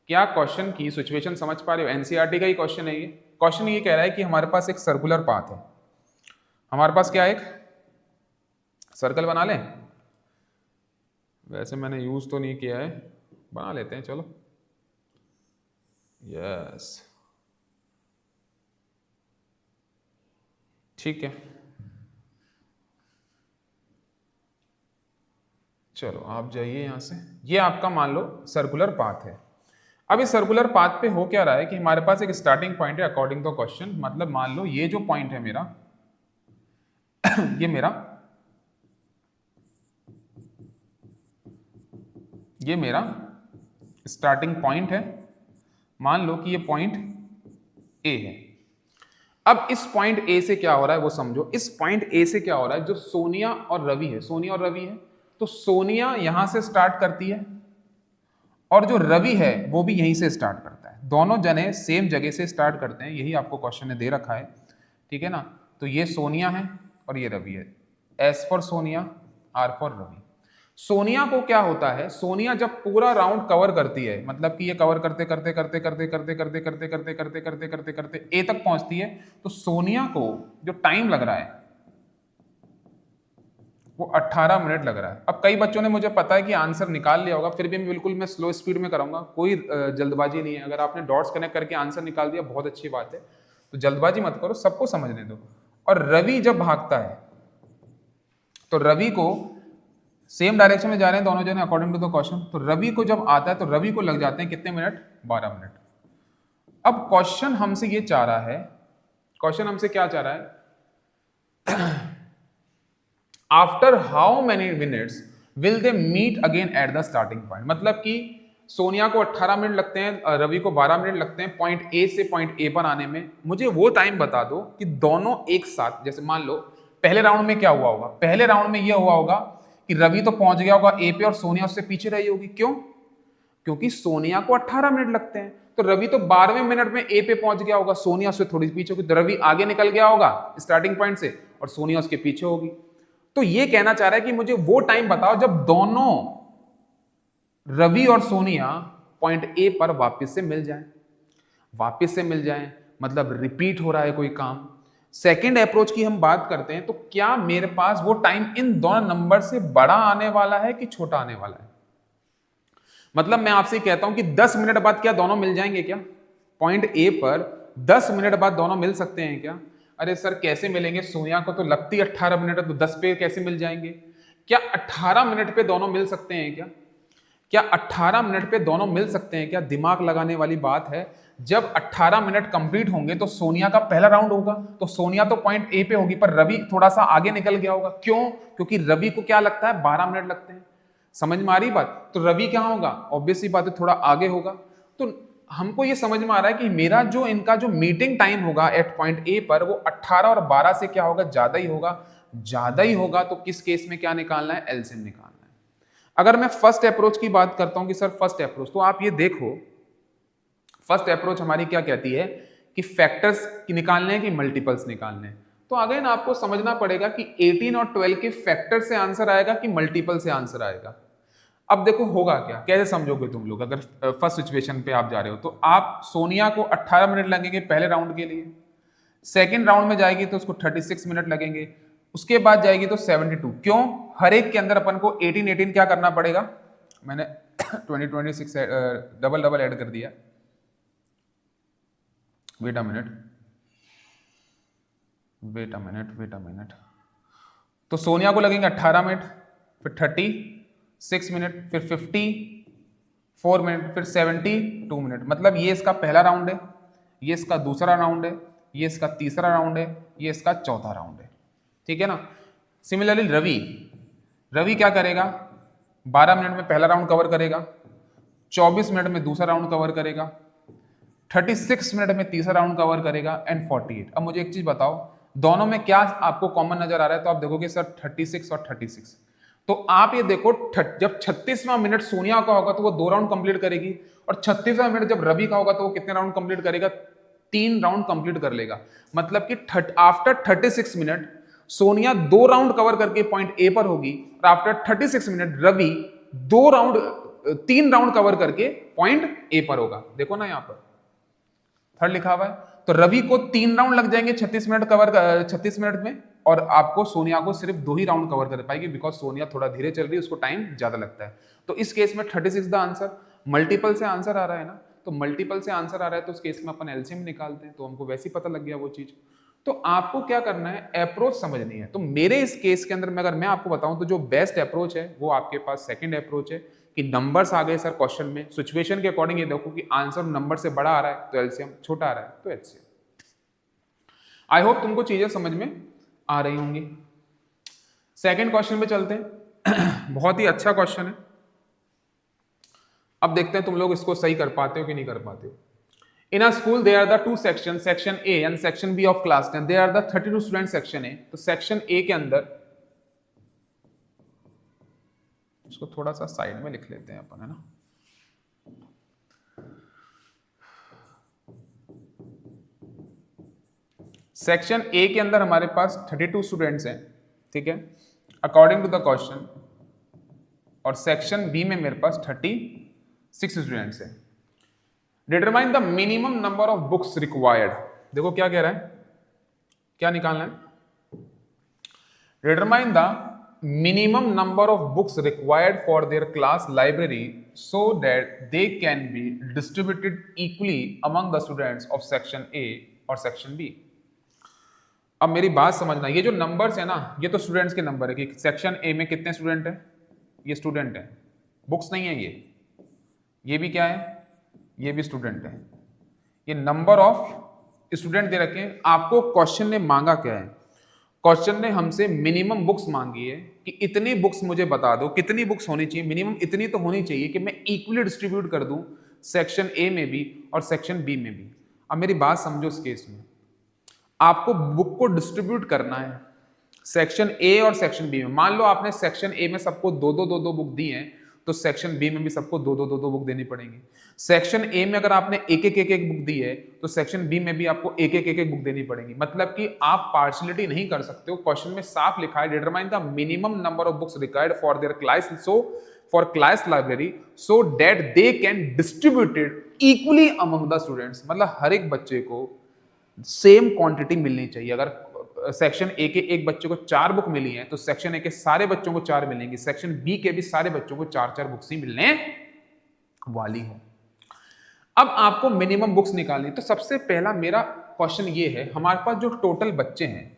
क्या क्वेश्चन की सिचुएशन समझ पा रहे हो? एनसीईआरटी का ही क्वेश्चन है ये। क्वेश्चन ये कह रहा है कि हमारे पास एक सर्कुलर पाथ है, हमारे पास क्या, एक सर्कल बना लें। वैसे मैंने यूज तो नहीं किया है, बना लेते हैं चलो। यस ठीक है, चलो आप जाइए यहां से। ये आपका मान लो सर्कुलर पाथ है। अब इस सर्कुलर पाथ पे हो क्या रहा है कि हमारे पास एक स्टार्टिंग पॉइंट है अकॉर्डिंग टू क्वेश्चन। मतलब मान लो ये जो पॉइंट है मेरा ये मेरा स्टार्टिंग पॉइंट है। मान लो कि ये पॉइंट ए है। अब इस पॉइंट ए से क्या हो रहा है वो समझो। इस पॉइंट ए से क्या हो रहा है, जो सोनिया और रवि है, सोनिया और रवि है, तो सोनिया यहां से स्टार्ट करती है और जो रवि है वो भी यहीं से स्टार्ट करता है। दोनों जने सेम जगह से स्टार्ट करते हैं, यही आपको क्वेश्चन में दे रखा है, ठीक है ना। तो ये सोनिया है और ये रवि है। S for Sonia, R for Ravi. Sonia को क्या होता है, सोनिया जब पूरा राउंड कवर करती है, मतलब कि ये कवर करते करते करते करते करते करते करते करते करते करते करते करते ए तक पहुंचती है, तो सोनिया को जो टाइम लग रहा है वो 18 मिनट लग रहा है। अब कई बच्चों ने मुझे पता है कि आंसर निकाल लिया होगा, फिर भी बिल्कुल मैं स्लो स्पीड में कराऊंगा, कोई जल्दबाजी नहीं है। अगर आपने डॉट्स कनेक्ट करके आंसर निकाल दिया बहुत अच्छी बात है, तो जल्दबाजी मत करो, सबको समझने दो। और रवि जब भागता है तो रवि को सेम डायरेक्शन में जा रहे हैं दोनों जने अकॉर्डिंग टू द क्वेश्चन। तो रवि को जब आता है तो रवि को लग जाते हैं कितने मिनट, 12 मिनट। अब क्वेश्चन हमसे ये चाह रहा है, क्वेश्चन हमसे क्या चाह रहा है, after how many minutes will they meet again at the starting point. मतलब कि सोनिया को 18 मिनट लगते हैं, रवि को 12 मिनट लगते हैं पॉइंट ए से पॉइंट ए पर आने में। मुझे वो टाइम बता दो कि दोनों एक साथ, जैसे मान लो पहले राउंड में क्या हुआ होगा, पहले राउंड में ये हुआ होगा कि रवि तो पहुंच गया होगा ए पे और सोनिया उससे पीछे रही होगी। क्यों? क्योंकि सोनिया को 18 मिनट लगते हैं, तो रवि तो 12वें मिनट में ए पे पहुंच गया होगा, सोनिया उससे थोड़ी पीछे होगी, तो रवि आगे निकल गया होगा स्टार्टिंग पॉइंट से और सोनिया उसके पीछे होगी। तो ये कहना चाह रहा है कि मुझे वो टाइम बताओ जब दोनों रवि और सोनिया पॉइंट ए पर वापस से मिल जाएं। वापस से मिल जाएं मतलब रिपीट हो रहा है कोई काम। सेकंड अप्रोच की हम बात करते हैं तो क्या मेरे पास वो टाइम इन दोनों नंबर से बड़ा आने वाला है कि छोटा आने वाला है? मतलब मैं आपसे कहता हूं कि 10 मिनट बाद क्या दोनों मिल जाएंगे क्या? पॉइंट ए पर 10 मिनट बाद दोनों मिल सकते हैं क्या? अरे सर कैसे मिलेंगे, सोनिया को तो लगती 18 मिनट है, तो 10 पे कैसे मिल जाएंगे? क्या 18 मिनट पे दोनों मिल सकते हैं क्या? क्या 18 मिनट पे दोनों मिल सकते हैं क्या? दिमाग लगाने वाली बात है। जब 18 मिनट कंप्लीट होंगे तो सोनिया का पहला राउंड होगा, तो सोनिया तो पॉइंट ए पे होगी, पर रवि थोड़ा सा आगे निकल गया होगा। क्यों? क्योंकि रवि को क्या लगता है, 12 मिनट लगते हैं। समझ में आ रही बात? तो रवि क्या होगा, ऑब्वियसली बात है थोड़ा आगे होगा। तो हमको ये समझ में आ रहा है कि मेरा जो इनका जो मीटिंग टाइम होगा एट पॉइंट ए पर वो 18 और 12 से क्या होगा, ज्यादा ही होगा। ज्यादा ही होगा तो किस केस में क्या निकालना है, एलसीएम निकालना है। अगर मैं फर्स्ट अप्रोच की बात करता हूं कि सर फर्स्ट अप्रोच, तो आप ये देखो फर्स्ट अप्रोच हमारी क्या कहती है कि फैक्टर्स निकालने हैं कि मल्टीपल्स निकालने हैं। तो अगेन आपको समझना पड़ेगा कि 18 और 12 के फैक्टर से आंसर आएगा कि मल्टीपल से आंसर आएगा। अब देखो होगा क्या, कैसे समझोगे तुम लोग अगर फर्स्ट सिचुएशन पे आप जा रहे हो। तो आप सोनिया को 18 मिनट लगेंगे पहले राउंड के लिए, सेकेंड राउंड में जाएगी तो उसको 36 मिनट लगेंगे, उसके बाद जाएगी तो 72। क्यों? हर एक के अंदर अपन को 18 क्या करना पड़ेगा, मैंने 20 डबल डबल ऐड कर दिया। Wait a minute. तो सोनिया को लगेंगे 18 मिनट, फिर 36 मिनट, फिर 54 मिनट, फिर 72 मिनट। मतलब ये इसका पहला राउंड है, ये इसका दूसरा राउंड है, ये इसका तीसरा राउंड है, ये इसका चौथा राउंड है। ठीक है ना? सिमिलरली रवि क्या करेगा, 12 मिनट में पहला राउंड कवर करेगा, 24 मिनट में दूसरा राउंड कवर करेगा, 36 मिनट में तीसरा राउंड कवर करेगा एंड 48। अब मुझे एक चीज बताओ, दोनों में क्या आपको कॉमन नजर आ रहा है? तो आप देखोगे सर 36 और 36। तो आप ये देखो जब 36वां मिनट सोनिया का होगा तो वो 2 राउंड कंप्लीट करेगी, और 36वां मिनट जब रवि का होगा तो वो कितने राउंड कंप्लीट करेगा, 3 राउंड कंप्लीट कर लेगा। मतलब कि after 36 minute Sonia 2 round cover करके पॉइंट ए पर होगी, और after 36 minute Ravi 3 round cover करके पॉइंट ए पर होगा। देखो ना यहाँ पर थर्ड लिखा हुआ है। तो रवि को 3 राउंड लग जाएंगे 36 मिनट में, और आपको सोनिया को सिर्फ 2 ही राउंड कवर कर पाएगी, बिकॉज सोनिया थोड़ा धीरे चल रही है, उसको टाइम ज्यादा लगता है। तो इस केस में 36 द आंसर। मल्टीपल से आंसर आ रहा है ना, तो मल्टीपल से आंसर आ रहा है तो उस केस में अपन एलसीएम निकालते हैं, तो हमको वैसे ही पता लग गया वो चीज। तो आपको क्या करना है, अप्रोच समझनी है। तो मेरे इस केस के अंदर में अगर मैं आपको बताऊं तो जो बेस्ट अप्रोच है वो आपके पास सेकंड अप्रोच है कि नंबर्स आ गए सर क्वेश्चन में, सिचुएशन के अकॉर्डिंग ये देखो कि आंसर नंबर से बड़ा आ रहा है तो एलसीएम, छोटा आ रहा है तो एचसीएम। आई होप तुमको चीजें समझ में आ रही होंगी। सेकंड क्वेश्चन पे चलते हैं। बहुत ही अच्छा क्वेश्चन है। अब देखते हैं तुम लोग इसको सही कर पाते हो कि नहीं कर पाते हो। In a school, there are the 2 sections, section A and section B of class 10. There are the 32 students section A. तो section A के अंदर इसको थोड़ा सा साइड में लिख लेते हैं अपन, है ना। सेक्शन ए के अंदर हमारे पास 32 स्टूडेंट्स हैं, ठीक है, अकॉर्डिंग टू द क्वेश्चन। और सेक्शन बी में मेरे पास 36 स्टूडेंट्स हैं। Determine the minimum number of books required. देखो क्या कह रहा है, क्या निकालना है, determine the minimum number of books required for their class library so that they can be distributed equally among the students of section A और सेक्शन बी। अब मेरी बात समझना, ये जो नंबर्स है ना, ये तो स्टूडेंट्स के नंबर है कि सेक्शन ए में कितने स्टूडेंट हैं, ये स्टूडेंट है, बुक्स नहीं है ये भी क्या है, ये भी स्टूडेंट है। ये नंबर ऑफ स्टूडेंट दे रखे हैं। आपको क्वेश्चन ने मांगा क्या है, क्वेश्चन ने हमसे मिनिमम बुक्स मांगी है कि इतनी बुक्स मुझे बता दो, कितनी बुक्स होनी चाहिए, मिनिमम इतनी तो होनी चाहिए कि मैं इक्वली डिस्ट्रीब्यूट कर दूं सेक्शन ए में भी और सेक्शन बी में भी। अब मेरी बात समझो, इस केस में आपको बुक को डिस्ट्रीब्यूट करना है सेक्शन ए और सेक्शन बी में। मान लो आपने सेक्शन ए में सबको दो बुक दी हैं, तो सेक्शन बी में भी सबको दो बुक देनी पड़ेगी। सेक्शन ए में अगर आपने एक बुक दी है, तो सेक्शन बी में भी आपको एक बुक देनी पड़ेगी। मतलब कि आप पार्शियलिटी नहीं कर सकते हो। क्वेश्चन में साफ लिखा है, determine the minimum number of books required for their class, so for class library so that they can distributed equally among the students. मतलब हर एक बच्चे को सेम क्वांटिटी मिलनी चाहिए। अगर सेक्शन ए के एक बच्चे को 4 बुक मिली है, तो सेक्शन ए के सारे बच्चों को 4 मिलेंगी, सेक्शन बी के भी सारे बच्चों को 4 बुक्स ही मिलने वाली है। अब आपको मिनिमम बुक्स निकालनी। तो सबसे पहला मेरा क्वेश्चन ये है, हमारे पास जो टोटल बच्चे हैं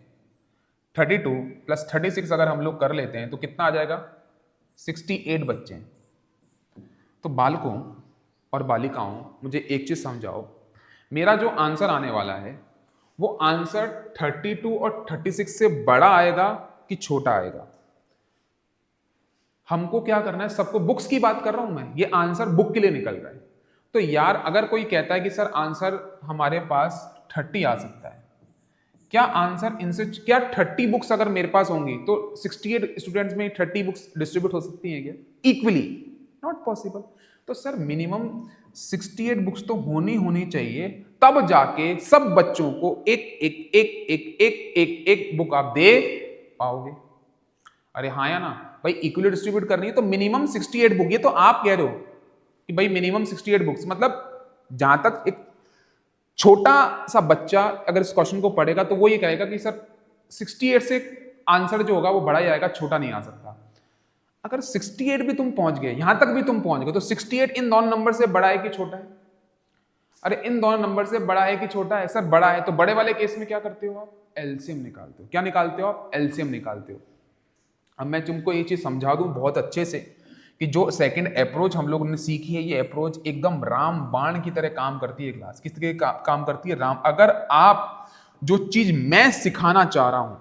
32 + 36 अगर हम लोग कर लेते हैं तो कितना आ जाएगा, 68 बच्चे हैं। तो बालकों और बालिकाओं, मुझे एक चीज समझाओ, मेरा जो आंसर आने वाला है वो आंसर 32 और 36 से बड़ा आएगा कि छोटा आएगा। हमको क्या करना है, सबको बुक्स की बात कर रहा हूं मैं, ये आंसर बुक के लिए निकल रहा है। तो यार अगर कोई कहता है कि सर आंसर हमारे पास 30 आ सकता है, क्या आंसर इनसे, क्या 30 बुक्स अगर मेरे पास होंगी तो 68 स्टूडेंट्स में 30 बुक्स डिस्ट्रीब्यूट हो सकती हैं क्या इक्वली? Not possible. तो सर मिनिमम 68 बुक्स तो होनी चाहिए, तब जाके सब बच्चों को एक बुक आप दे पाओगे। अरे हाँ या ना भाई, इक्वली डिस्ट्रीब्यूट करनी है तो मिनिमम 68 बुक। ये तो आप कह रहे हो कि भाई मिनिमम 68 बुक्स, मतलब जहां तक एक छोटा सा बच्चा अगर इस क्वेश्चन को पढ़ेगा तो वो ये कहेगा कि सर 68 से आंसर जो होगा वो बड़ा ही आएगा, छोटा नहीं आ सकता। अगर 68 भी तुम पहुंच गए, यहां तक भी तुम पहुंच गए, तो 68 इन दोनों नंबर से बड़ा है कि छोटा है? अरे इन दोनों नंबर से बड़ा है कि छोटा है? सर बड़ा है। तो बड़े वाले केस में क्या करते हो आप, एलसीएम निकालते हो। क्या निकालते हो आप? एलसीएम निकालते हो। अब मैं तुमको ये चीज समझा दूं बहुत अच्छे से कि जो सेकंड अप्रोच हम लोगों ने सीखी है, ये अप्रोच एकदम राम बाण की तरह काम करती है। क्लास किस तरह काम करती है? राम। अगर आप जो चीज मैं सिखाना चाह रहा हूं,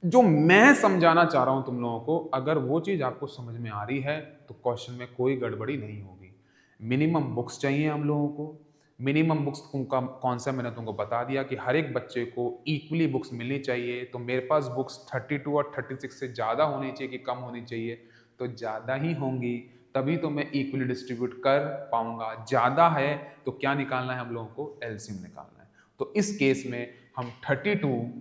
जो मैं समझाना चाह रहा हूं तुम लोगों को, अगर वो चीज आपको समझ में आ रही है तो क्वेश्चन में कोई गड़बड़ी नहीं होगी। मिनिमम बुक्स चाहिए हम लोगों को। मिनिमम बुक्स कौन सा मैंने तुमको बता दिया कि हर एक बच्चे को इक्वली बुक्स मिलनी चाहिए। तो मेरे पास बुक्स 32 और 36 से ज़्यादा होनी चाहिए कि कम होनी चाहिए? तो ज़्यादा ही होंगी, तभी तो मैं इक्वली डिस्ट्रीब्यूट कर पाऊंगा। ज़्यादा है तो क्या निकालना है हम लोगों को? एलसीएम निकालना है। तो इस केस में हम 32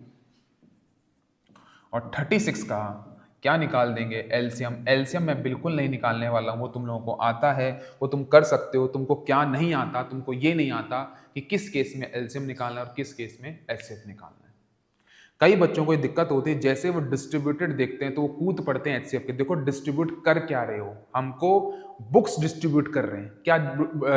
और 36 का क्या निकाल देंगे? एलसीएम। एलसीएम मैं बिल्कुल नहीं निकालने वाला हूं, वो तुम लोगों को आता है, वो तुम कर सकते हो। तुमको क्या नहीं आता, तुमको ये नहीं आता कि किस केस में एलसीएम निकालना है और किस केस में एचसीएफ निकालना है। कई बच्चों को ये दिक्कत होती है, जैसे वो डिस्ट्रीब्यूटेड देखते हैं तो वो कूद पड़ते हैं एचसीएफ के। देखो डिस्ट्रीब्यूट कर क्या रहे हो, हमको बुक्स डिस्ट्रीब्यूट कर रहे हैं। क्या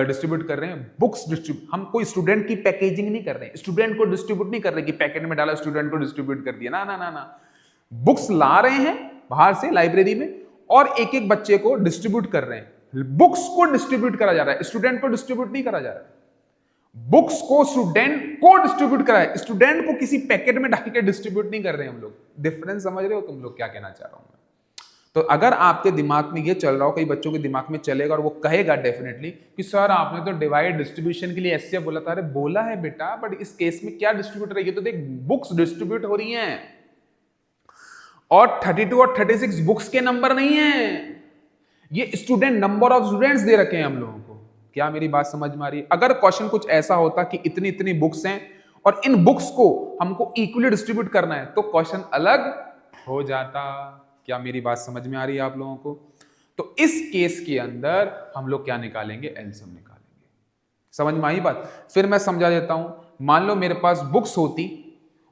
डिस्ट्रीब्यूट कर रहे हैं? Books distribute. हम कोई स्टूडेंट की पैकेजिंग नहीं कर रहे हैं, स्टूडेंट को डिस्ट्रीब्यूट नहीं कर रहे कि पैकेट में डाला स्टूडेंट को डिस्ट्रीब्यूट कर दिया। ना ना ना ना, बुक्स ला रहे हैं बाहर से लाइब्रेरी में और एक एक बच्चे को डिस्ट्रीब्यूट कर रहे हैं। बुक्स को डिस्ट्रीब्यूट करा जा रहा है, स्टूडेंट को डिस्ट्रीब्यूट नहीं करा जा रहा है। बुक्स को स्टूडेंट को डिस्ट्रीब्यूट करा है, स्टूडेंट को किसी पैकेट में डाल के डिस्ट्रीब्यूट नहीं कर रहे हैं हम लोग। डिफरेंस समझ रहे हो तुम लोग क्या कहना चाह रहा हूं मैं? तो अगर आपके दिमाग में ये चल रहा हो, कई बच्चों के दिमाग में चलेगा और वो कहेगा डेफिनेटली कि सर आपने तो डिवाइड डिस्ट्रीब्यूशन के लिए एचसीएफ बोला था। अरे बोला है बेटा, बट इस केस में क्या डिस्ट्रीब्यूट रही है? तो देख बुक्स डिस्ट्रीब्यूट हो रही हैं और 32 और 36 बुक्स के नंबर नहीं है, ये student number of students they रखे हैं हम लोगों को। क्या मेरी बात समझ में आ रही है? अगर क्वेश्चन कुछ ऐसा होता कि इतनी इतनी बुक्स हैं और इन बुक्स को हमको इक्वली डिस्ट्रीब्यूट करना है, तो क्वेश्चन अलग हो जाता। क्या मेरी बात समझ में आ रही है आप लोगों को? तो इस केस के अंदर हम लोग क्या निकालेंगे? एलसीएम निकालेंगे। समझ में आई बात? फिर मैं समझा देता हूं। मान लो मेरे पास बुक्स होती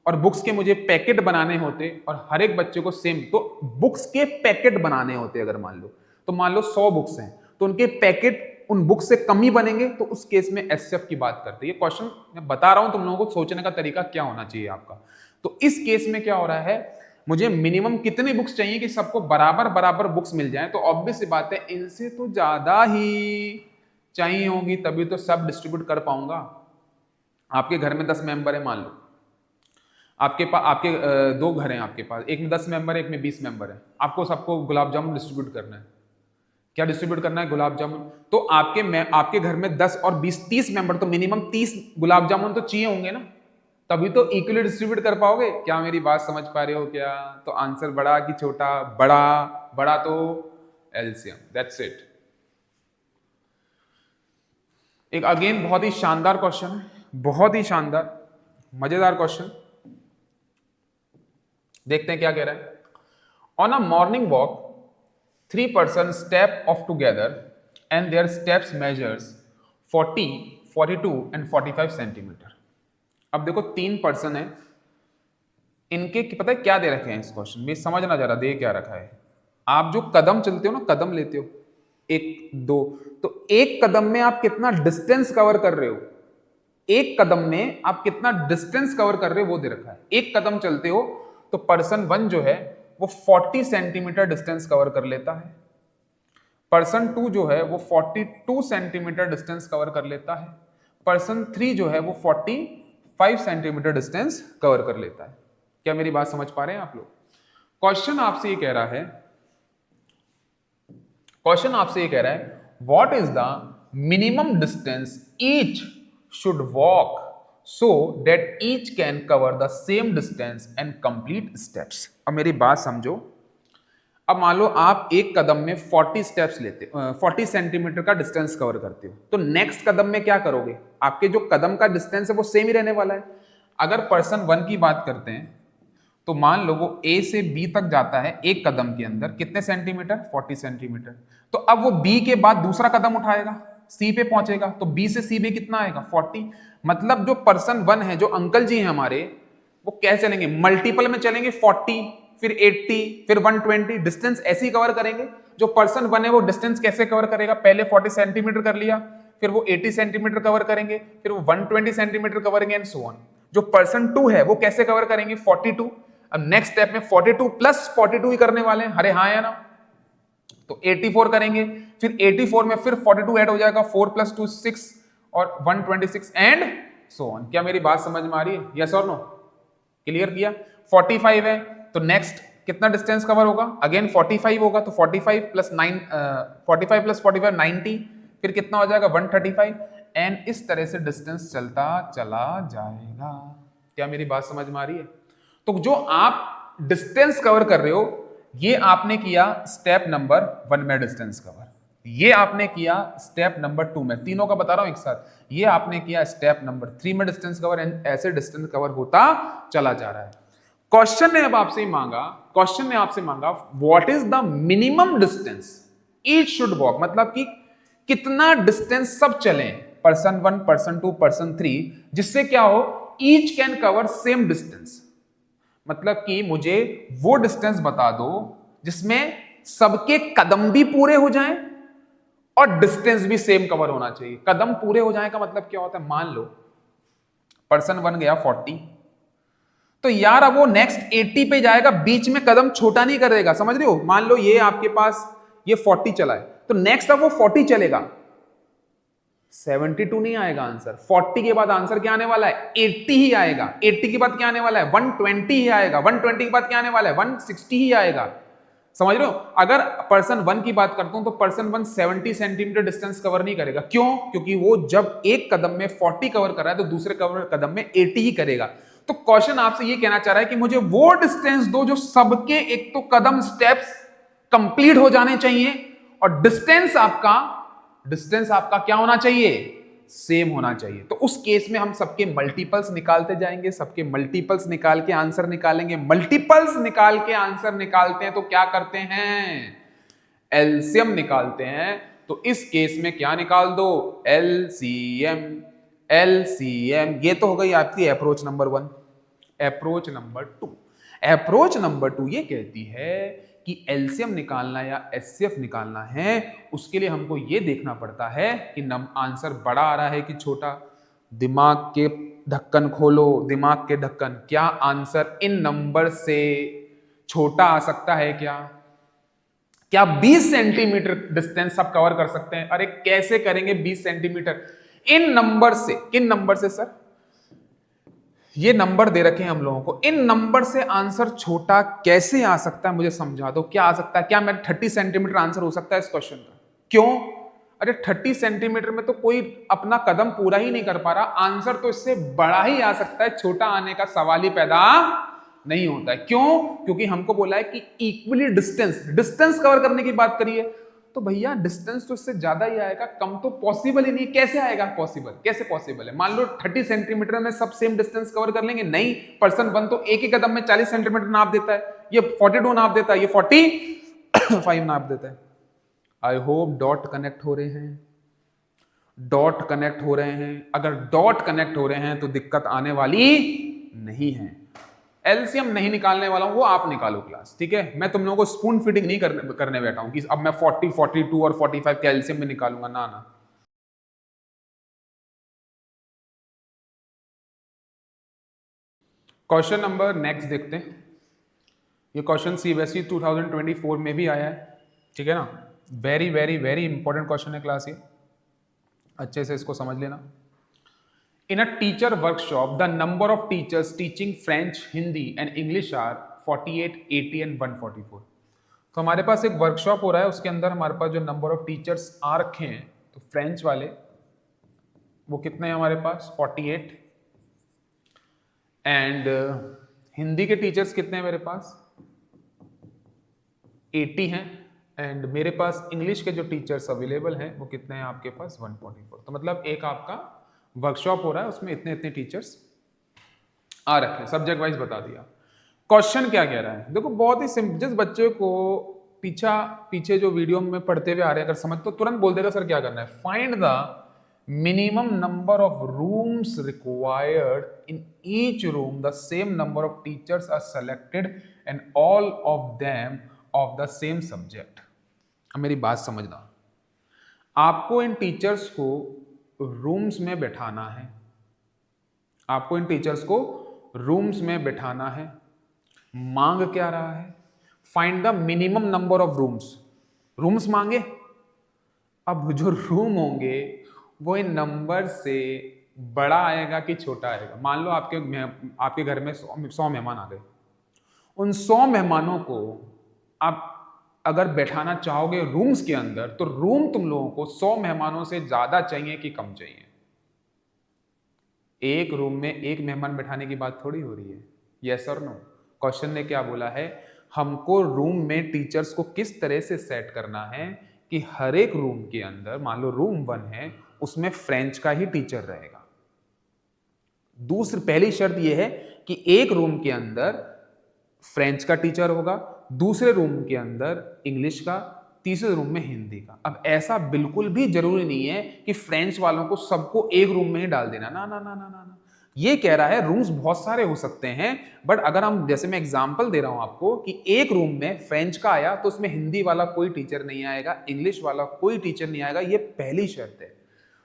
और बुक्स के मुझे पैकेट बनाने होते और हर एक बच्चे को सेम, तो बुक्स के पैकेट बनाने होते अगर मान लो, तो मान लो 100 बुक्स हैं तो उनके पैकेट उन बुक्स से कम ही बनेंगे, तो उस केस में एचसीएफ की बात करते हैं। ये क्वेश्चन मैं बता रहा हूं तुम लोगों को सोचने का तरीका क्या होना चाहिए आपका। तो इस केस में क्या हो रहा है, मुझे मिनिमम कितनी बुक्स चाहिए कि सबको बराबर बराबर बुक्स मिल जाए, तो ऑब्वियस सी बात है इनसे तो ज्यादा ही चाहिए होगी, तभी तो सब डिस्ट्रीब्यूट कर पाऊंगा। आपके घर में 10 मेंबर है मान लो, आपके दो घर हैं आपके पास, एक में 10 मेंबर है, एक में 20 मेंबर है, आपको सबको गुलाब जामुन डिस्ट्रीब्यूट करना है। क्या डिस्ट्रीब्यूट करना है? गुलाब जामुन। तो आपके घर में 10 और 20 30 मेंबर, तो मिनिमम 30 गुलाब जामुन तो चाहिए होंगे ना, तभी तो इक्वली डिस्ट्रीब्यूट कर पाओगे। क्या मेरी बात समझ पा रहे हो क्या? तो आंसर बड़ा कि छोटा? बड़ा। बड़ा तो एलसीएम, दैट्स इट। एक अगेन बहुत ही शानदार क्वेश्चन है, बहुत ही शानदार मजेदार क्वेश्चन। देखते हैं क्या कह रहा है। On a morning walk 3 persons step off together and their steps measures 40, 42 and 45 centimetre. अब देखो 3 पर्सन है, इनके पता है क्या दे रखे हैं इस क्वेश्चन में, समझना जरा दे क्या रखा है। आप जो कदम चलते हो ना, कदम लेते हो 1 2, तो एक कदम में आप कितना डिस्टेंस कवर कर रहे हो, एक कदम में आप कितना डिस्टेंस कवर कर रहे हो वो दे रखा है। एक कदम चलते हो तो पर्सन 1 जो है वो 40 सेंटीमीटर डिस्टेंस कवर कर लेता है, पर्सन 2 जो है वो 42 सेंटीमीटर डिस्टेंस कवर कर लेता है, पर्सन 3 जो है वो 45 सेंटीमीटर डिस्टेंस कवर कर लेता है। क्या मेरी बात समझ पा रहे हैं आप लोग? क्वेश्चन आपसे ये कह रहा है, what is the minimum distance each should walk so that each can cover the same distance and complete steps. अब मेरी बात समझो, अब मान लो आप एक कदम में 40 स्टेप्स लेते, 40 सेंटीमीटर का डिस्टेंस कवर करते हो, तो नेक्स्ट कदम में क्या करोगे? आपके जो कदम का डिस्टेंस है वो सेम ही रहने वाला है। अगर पर्सन 1 की बात करते हैं तो मान लो वो A से B तक जाता है एक कदम के अंदर, कितने सेंटीमीटर? 40 सेंटीमीटर। तो अब वो B के बाद दूसरा कदम उठाएगा, C पे पहुंचेगा, तो B से C पे कितना आएगा? 40। मतलब जो पर्सन 1 है, जो अंकल जी हैं हमारे, वो क्या चलेंगे? मल्टीपल में चलेंगे, 40 फिर 80 फिर 120, डिस्टेंस ऐसे ही कवर करेंगे। जो पर्सन 1 है वो डिस्टेंस कैसे कवर करेगा? पहले 40 सेंटीमीटर कर लिया, फिर वो 80 सेंटीमीटर कवर करेंगे, फिर वो 120 सेंटीमीटर कवर करेंगे एंड सो ऑन। जो पर्सन 2 है वो कैसे कवर करेंगे? 42। अब नेक्स्ट स्टेप में 42 प्लस 42 ही करने वाले हैं, अरे हाँ या ना? तो 84 करेंगे, फिर 84 में फिर 42 ऐड हो जाएगा, 4 + 2 6 और 126 एंड सो ऑन। क्या मेरी बात समझ में आ रही है? यस और नो? क्लियर किया? 45 है तो नेक्स्ट कितना डिस्टेंस कवर होगा? अगेन 45 होगा, तो 45 + 9 45 + 45 90, फिर कितना हो जाएगा? 135 एंड इस तरह से डिस्टेंस चलता चला जाएगा। क्या मेरी बात समझ में आ रही है? तो जो आप डिस्टेंस कवर कर रहे हो, ये आपने किया स्टेप नंबर 1 में डिस्टेंस कवर, ये आपने किया स्टेप नंबर 2 में, तीनों का बता रहा हूं एक साथ, ये आपने किया स्टेप नंबर 3 में डिस्टेंस कवर, एंड ऐसे डिस्टेंस कवर होता चला जा रहा है। क्वेश्चन ने अब आपसे मांगा what is the minimum distance each should walk, मतलब कि कितना डिस्टेंस सब चलें, पर्सन 1 पर्सन 2 पर्सन 3, जिससे क्या हो? Each can cover same distance. मतलब कि मुझे वो डिस्टेंस बता दो जिसमें सबके कदम भी पूरे हो जाएं और डिस्टेंस भी सेम कवर होना चाहिए। कदम पूरे हो जाए का मतलब क्या होता है? मान लो पर्सन 1 गया 40, तो यार अब वो नेक्स्ट 80 पे जाएगा, बीच में कदम छोटा नहीं करेगा, समझ रहे हो? मान लो ये आपके पास ये 40 चला है, तो नेक्स्ट अब वो 40 चलेगा, 72 नहीं आएगा आंसर। 40 के बाद आंसर क्या आने वाला है? 80 ही आएगा। 80 के बाद क्या आने वाला है? 120 ही आएगा। 120 के बाद क्या आने वाला है? 160 ही आएगा। समझ रहे हो? अगर पर्सन 1 की बात करता हूं तो पर्सन 1 70 सेंटीमीटर डिस्टेंस कवर नहीं करेगा। क्यों? क्योंकि वो जब एक कदम में 40 कवर कर रहा है तो दूसरे कदम में 80 ही करेगा। तो क्वेश्चन आपसे ये कहना चाह रहा है कि मुझे वो डिस्टेंस दो जो सबके एक तो कदम स्टेप्स कंप्लीट हो जाने चाहिए और डिस्टेंस आपका क्या होना चाहिए? सेम होना चाहिए। तो उस केस में हम सबके मल्टीपल्स निकालते जाएंगे, सबके मल्टीपल्स निकाल के आंसर निकालेंगे। मल्टीपल्स निकाल के आंसर निकालते हैं तो क्या करते हैं? एलसीएम निकालते हैं। तो इस केस में क्या निकाल दो? एलसीएम। एलसीएम ये तो हो गई आपकी अप्रोच नंबर 1। अप्रोच नंबर 2 ये कहती है कि एलसीएम निकालना या एचसीएफ निकालना है, उसके लिए हमको ये देखना पड़ता है कि आंसर बड़ा आ रहा है कि छोटा। दिमाग के ढक्कन खोलो, दिमाग के ढक्कन, क्या आंसर इन नंबर से छोटा आ सकता है क्या? क्या 20 सेंटीमीटर डिस्टेंस आप कवर कर सकते हैं? अरे कैसे करेंगे 20 सेंटीमीटर? इन नंबर से, किन नंबर से सर? ये नंबर दे रखे हैं हम लोगों को, इन नंबर से आंसर छोटा कैसे आ सकता है? मुझे समझा दो, क्या आ सकता है? क्या मैं 30 सेंटीमीटर आंसर हो सकता है इस क्वेश्चन का? क्यों? अरे 30 सेंटीमीटर में तो कोई अपना कदम पूरा ही नहीं कर पा रहा, आंसर तो इससे बड़ा ही आ सकता है, छोटा आने का सवाल ही पैदा नहीं होता है। क्यों? क्योंकि हमको बोला है कि इक्वली डिस्टेंस कवर करने की बात करिए, तो भैया डिस्टेंस तो इससे ज्यादा ही आएगा, कम तो पॉसिबल ही नहीं। कैसे आएगा पॉसिबल? कैसे पॉसिबल है? मान लो 30 सेंटीमीटर में सब सेम डिस्टेंस कवर कर लेंगे, नहीं। पर्सन 1 तो एक ही कदम में 40 सेंटीमीटर नाप देता है, ये 42 नाप देता है, ये 45 नाप देता है। आई होप डॉट कनेक्ट हो रहे हैं, डॉट कनेक्ट हो रहे हैं। अगर डॉट कनेक्ट हो रहे हैं तो दिक्कत आने वाली नहीं है। एलसीएम नहीं निकालने वाला हूं, वो आप निकालो क्लास, ठीक है? मैं तुम लोगों को स्पून फीडिंग नहीं करने बैठा हूं कि अब मैं 40, 42 और 45 का एलसीएम में निकालूंगा, ना ना। क्वेश्चन नंबर नेक्स्ट देखते हैं। ये क्वेश्चन सीबीएसई 2024 में भी आया है, ठीक है ना? Very very very important question है क्लास, ये अच्छे से इसको समझ लेना। In a teacher workshop, the number of teachers teaching French, Hindi and English are 48, 80 and 144. तो हमारे पास एक वर्कशॉप हो रहा है, उसके अंदर हमारे पास जो नंबर ऑफ टीचर्स आ रखे हैं, तो फ्रेंच वाले वो कितने हैं हमारे पास? 48। एंड हिंदी के टीचर्स कितने हैं मेरे पास? 80 हैं। एंड मेरे पास इंग्लिश के जो टीचर्स अवेलेबल हैं वो कितने हैं आपके पास? 144। तो मतलब एक आपका वर्कशॉप हो रहा है, उसमें इतने इतने टीचर्स आ रखे हैं, सब्जेक्ट वाइज बता दिया। क्वेश्चन क्या कह रहा है? देखो बहुत ही सिंपल, जिस बच्चे को पीछे जो वीडियो में पढ़ते हुए आ रहे हैं अगर समझ, तो तुरंत बोल देगा सर क्या करना है। Find the minimum number of rooms required in each room, the same number of teachers are selected and all of them of the same subject. अब मेरी बात समझना, आपको इन टीचर्स को रूम्स में बैठाना है, आपको इन टीचर्स को रूम्स में बैठाना है। मांग क्या रहा है? Find the minimum number of rooms. Rooms मांगे। अब जो रूम होंगे वो इन नंबर से बड़ा आएगा कि छोटा आएगा? मान लो आपके घर में 100 मेहमान आ गए, उन 100 मेहमानों को आप अगर बैठाना चाहोगे रूम्स के अंदर, तो रूम तुम लोगों को 100 मेहमानों से ज्यादा चाहिए कि कम चाहिए? एक रूम में एक मेहमान बैठाने की बात थोड़ी हो रही है, यस और नो। क्वेश्चन ने क्या बोला है? हमको रूम में टीचर्स को किस तरह से सेट करना है कि हर एक रूम के अंदर, मान लो रूम 1 है, उसमें फ्रेंच का ही टीचर रहेगा। पहली शर्त यह है कि एक रूम के अंदर फ्रेंच का टीचर होगा, दूसरे रूम के अंदर इंग्लिश का, तीसरे रूम में हिंदी का। अब ऐसा बिल्कुल भी जरूरी नहीं है कि फ्रेंच वालों को सबको एक रूम में ही डाल देना, ना ना ना ना ना ना। ये कह रहा है रूम्स बहुत सारे हो सकते हैं, बट अगर हम, जैसे मैं एग्जांपल दे रहा हूं आपको कि एक रूम में फ्रेंच का आया तो उसमें हिंदी वाला कोई टीचर नहीं आएगा, इंग्लिश वाला कोई टीचर नहीं आएगा। ये पहली शर्त है।